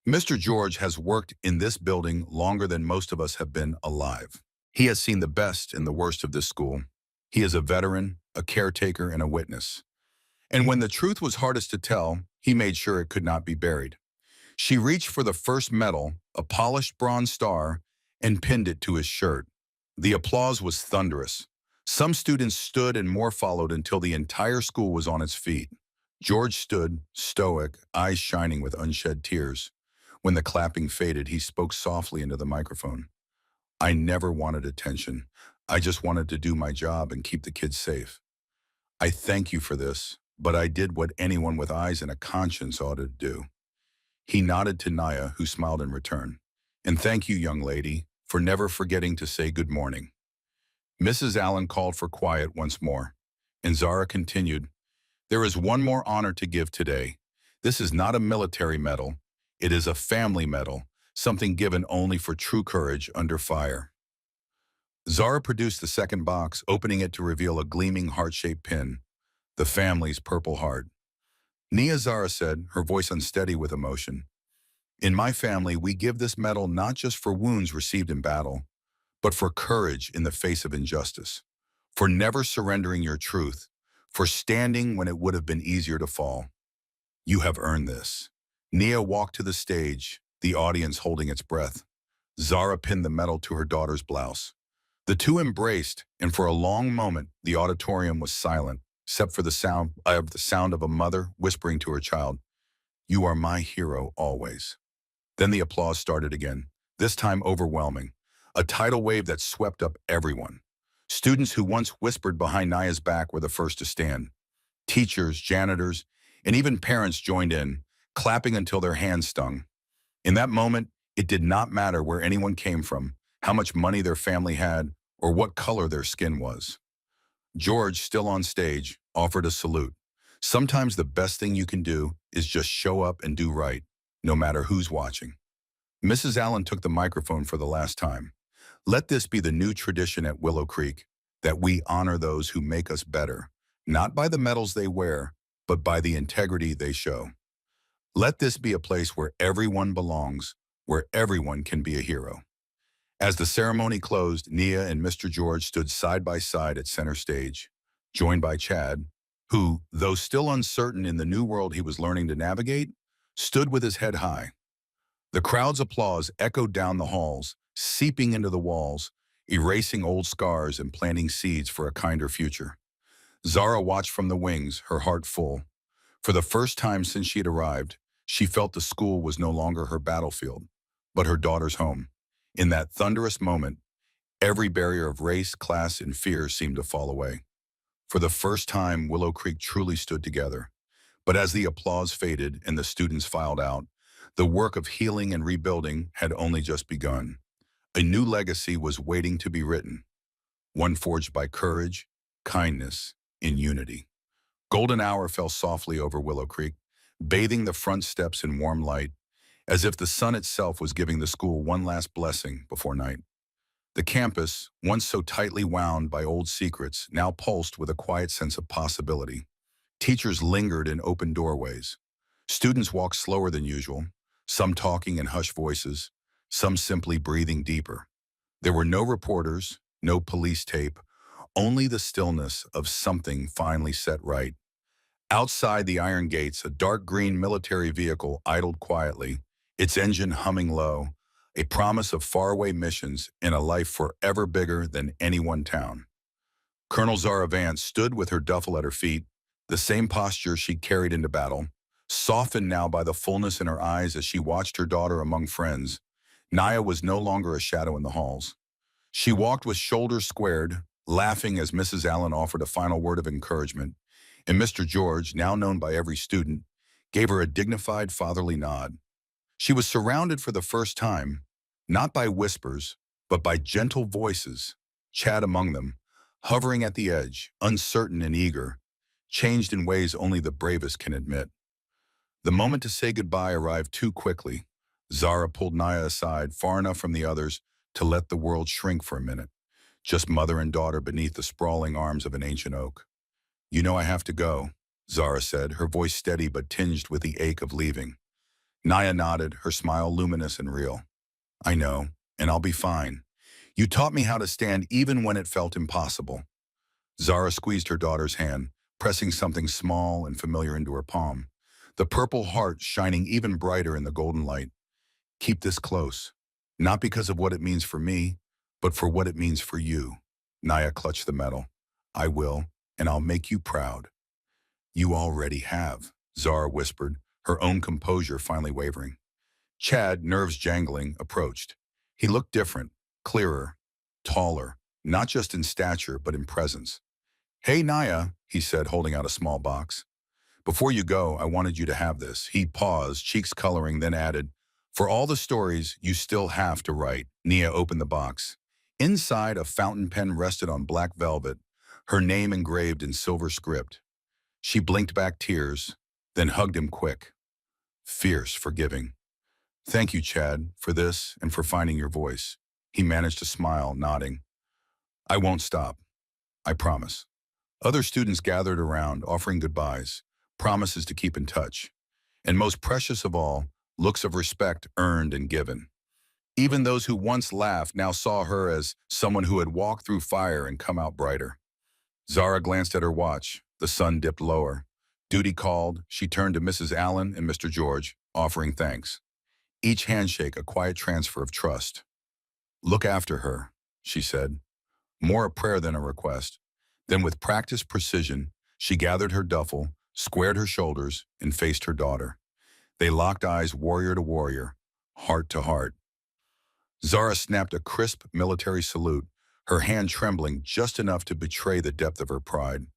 Mr. George has worked in this building longer than most of us have been alive. He has seen the best and the worst of this school. He is a veteran, a caretaker, and a witness. And when the truth was hardest to tell, he made sure it could not be buried. She reached for the first medal, a polished bronze star, and pinned it to his shirt. The applause was thunderous. Some students stood and more followed until the entire school was on its feet. George stood, stoic, eyes shining with unshed tears. When the clapping faded, he spoke softly into the microphone. "I never wanted attention. I just wanted to do my job and keep the kids safe. I thank you for this, but I did what anyone with eyes and a conscience ought to do." He nodded to Nia, who smiled in return. "And thank you, young lady, for never forgetting to say good morning." Mrs. Allen called for quiet once more, and Zara continued, "There is one more honor to give today. This is not a military medal. It is a family medal, something given only for true courage under fire." Zara produced the second box, opening it to reveal a gleaming heart-shaped pin, the family's purple heart. "Nia," Zara said, her voice unsteady with emotion, In my family, we give this medal not just for wounds received in battle, but for courage in the face of injustice, for never surrendering your truth, for standing when it would have been easier to fall. You have earned this. Nia walked to the stage, the audience holding its breath. Zara pinned the medal to her daughter's blouse. The two embraced, and for a long moment, the auditorium was silent, except for the sound of a mother whispering to her child, "You are my hero always." Then the applause started again, this time overwhelming, a tidal wave that swept up everyone. Students who once whispered behind Naya's back were the first to stand. Teachers, janitors, and even parents joined in, clapping until their hands stung. In that moment, it did not matter where anyone came from, how much money their family had, or what color their skin was. George, still on stage, offered a salute. Sometimes the best thing you can do is just show up and do right, no matter who's watching. Mrs. Allen took the microphone for the last time. Let this be the new tradition at Willow Creek, that we honor those who make us better, not by the medals they wear, but by the integrity they show. Let this be a place where everyone belongs, where everyone can be a hero. As the ceremony closed, Nia and Mr. George stood side by side at center stage, joined by Chad, who, though still uncertain in the new world he was learning to navigate, stood with his head high. The crowd's applause echoed down the halls, seeping into the walls, erasing old scars and planting seeds for a kinder future. Zara watched from the wings, her heart full. For the first time since she had arrived, she felt the school was no longer her battlefield, but her daughter's home. In that thunderous moment, every barrier of race, class, and fear seemed to fall away. For the first time, Willow Creek truly stood together. But as the applause faded and the students filed out, the work of healing and rebuilding had only just begun. A new legacy was waiting to be written, one forged by courage, kindness, and unity. Golden hour fell softly over Willow Creek, bathing the front steps in warm light, as if the sun itself was giving the school one last blessing before night. The campus, once so tightly wound by old secrets, now pulsed with a quiet sense of possibility. Teachers lingered in open doorways. Students walked slower than usual, some talking in hushed voices, some simply breathing deeper. There were no reporters, no police tape, only the stillness of something finally set right. Outside the iron gates, a dark green military vehicle idled quietly, its engine humming low, a promise of faraway missions in a life forever bigger than any one town. Colonel Zara Vance stood with her duffel at her feet, the same posture she'd carried into battle, softened now by the fullness in her eyes as she watched her daughter among friends. Naya was no longer a shadow in the halls. She walked with shoulders squared, laughing as Mrs. Allen offered a final word of encouragement, and Mr. George, now known by every student, gave her a dignified fatherly nod. She was surrounded for the first time, not by whispers, but by gentle voices, Chad among them, hovering at the edge, uncertain and eager, changed in ways only the bravest can admit. The moment to say goodbye arrived too quickly. Zara pulled Naya aside, far enough from the others to let the world shrink for a minute, just mother and daughter beneath the sprawling arms of an ancient oak. "You know I have to go," Zara said, her voice steady but tinged with the ache of leaving. Naya nodded, her smile luminous and real. "I know, and I'll be fine. You taught me how to stand even when it felt impossible." Zara squeezed her daughter's hand, pressing something small and familiar into her palm, the purple heart shining even brighter in the golden light. "Keep this close, not because of what it means for me, but for what it means for you." Naya clutched the medal. "I will, and I'll make you proud." "You already have," Zara whispered, her own composure finally wavering. Chad, nerves jangling, approached. He looked different, clearer, taller, not just in stature, but in presence. "Hey, Naya," he said, holding out a small box. "Before you go, I wanted you to have this." He paused, cheeks coloring, then added, "For all the stories you still have to write." Nia opened the box. Inside, a fountain pen rested on black velvet, her name engraved in silver script. She blinked back tears, then hugged him quick. Fierce, forgiving. "Thank you, Chad, for this and for finding your voice." He managed to smile, nodding. "I won't stop. I promise." Other students gathered around, offering goodbyes, promises to keep in touch. And most precious of all, looks of respect earned and given. Even those who once laughed now saw her as someone who had walked through fire and come out brighter. Zara glanced at her watch. The sun dipped lower. Duty called. She turned to Mrs. Allen and Mr. George, offering thanks. Each handshake a quiet transfer of trust. "Look after her," she said, more a prayer than a request. Then with practiced precision, she gathered her duffel, squared her shoulders, and faced her daughter. They locked eyes, warrior to warrior, heart to heart. Zara snapped a crisp military salute, her hand trembling just enough to betray the depth of her pride.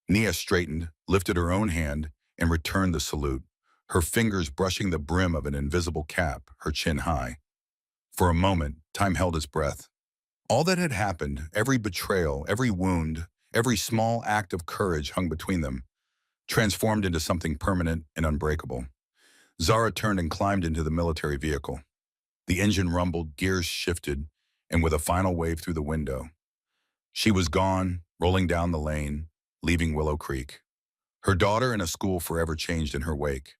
Nia straightened, lifted her own hand, and returned the salute, her fingers brushing the brim of an invisible cap, her chin high. For a moment, time held its breath. All that had happened, every betrayal, every wound, every small act of courage hung between them, transformed into something permanent and unbreakable. Zara turned and climbed into the military vehicle. The engine rumbled, gears shifted, and with a final wave through the window, she was gone, rolling down the lane, leaving Willow Creek. Her daughter and a school forever changed in her wake.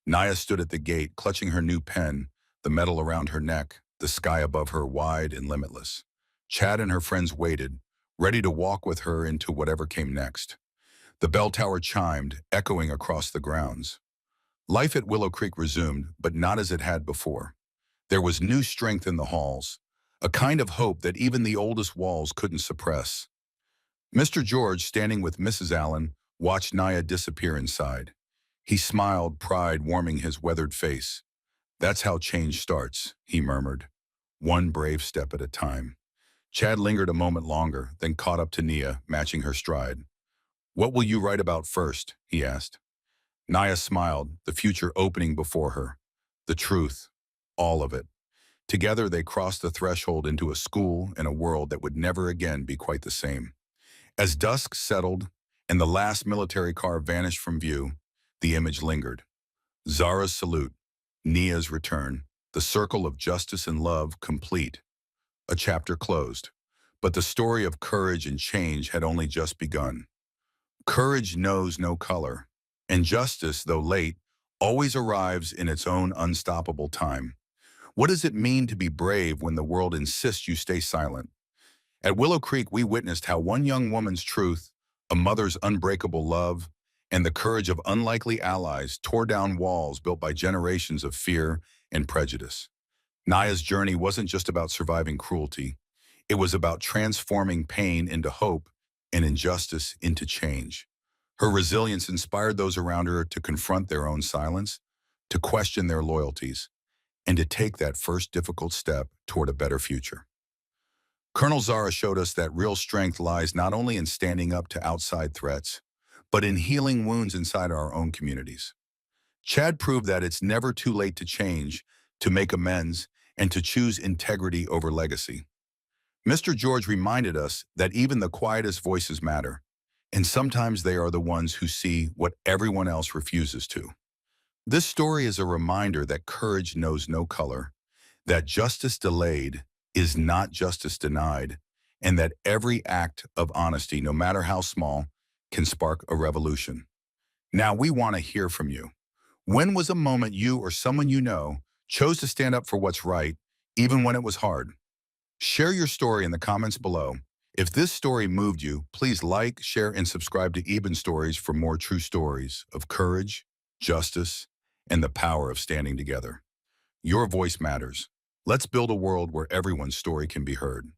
Naya stood at the gate, clutching her new pen, the metal around her neck, the sky above her wide and limitless. Chad and her friends waited, ready to walk with her into whatever came next. The bell tower chimed, echoing across the grounds. Life at Willow Creek resumed, but not as it had before. There was new strength in the halls, a kind of hope that even the oldest walls couldn't suppress. Mr. George, standing with Mrs. Allen, watched Naya disappear inside. He smiled, pride warming his weathered face. "That's how change starts," he murmured, one brave step at a time. Chad lingered a moment longer, then caught up to Nia, matching her stride. "What will you write about first?" he asked. Naya smiled, the future opening before her. The truth, all of it. Together they crossed the threshold into a school and a world that would never again be quite the same. As dusk settled and the last military car vanished from view, the image lingered. Zara's salute, Nia's return, the circle of justice and love complete. A chapter closed. But the story of courage and change had only just begun. Courage knows no color, and justice, though late, always arrives in its own unstoppable time. What does it mean to be brave when the world insists you stay silent? At Willow Creek, we witnessed how one young woman's truth, a mother's unbreakable love, and the courage of unlikely allies tore down walls built by generations of fear and prejudice. Naya's journey wasn't just about surviving cruelty. It was about transforming pain into hope and injustice into change. Her resilience inspired those around her to confront their own silence, to question their loyalties, and to take that first difficult step toward a better future. Colonel Zara showed us that real strength lies not only in standing up to outside threats, but in healing wounds inside our own communities. Chad proved that it's never too late to change, to make amends, and to choose integrity over legacy. Mr. George reminded us that even the quietest voices matter, and sometimes they are the ones who see what everyone else refuses to. This story is a reminder that courage knows no color, that justice delayed is not justice denied, and that every act of honesty, no matter how small, can spark a revolution. Now we want to hear from you. When was a moment you or someone you know chose to stand up for what's right, even when it was hard? Share your story in the comments below. If this story moved you, please like, share, and subscribe to Ebon Stories for more true stories of courage, justice, and the power of standing together. Your voice matters. Let's build a world where everyone's story can be heard.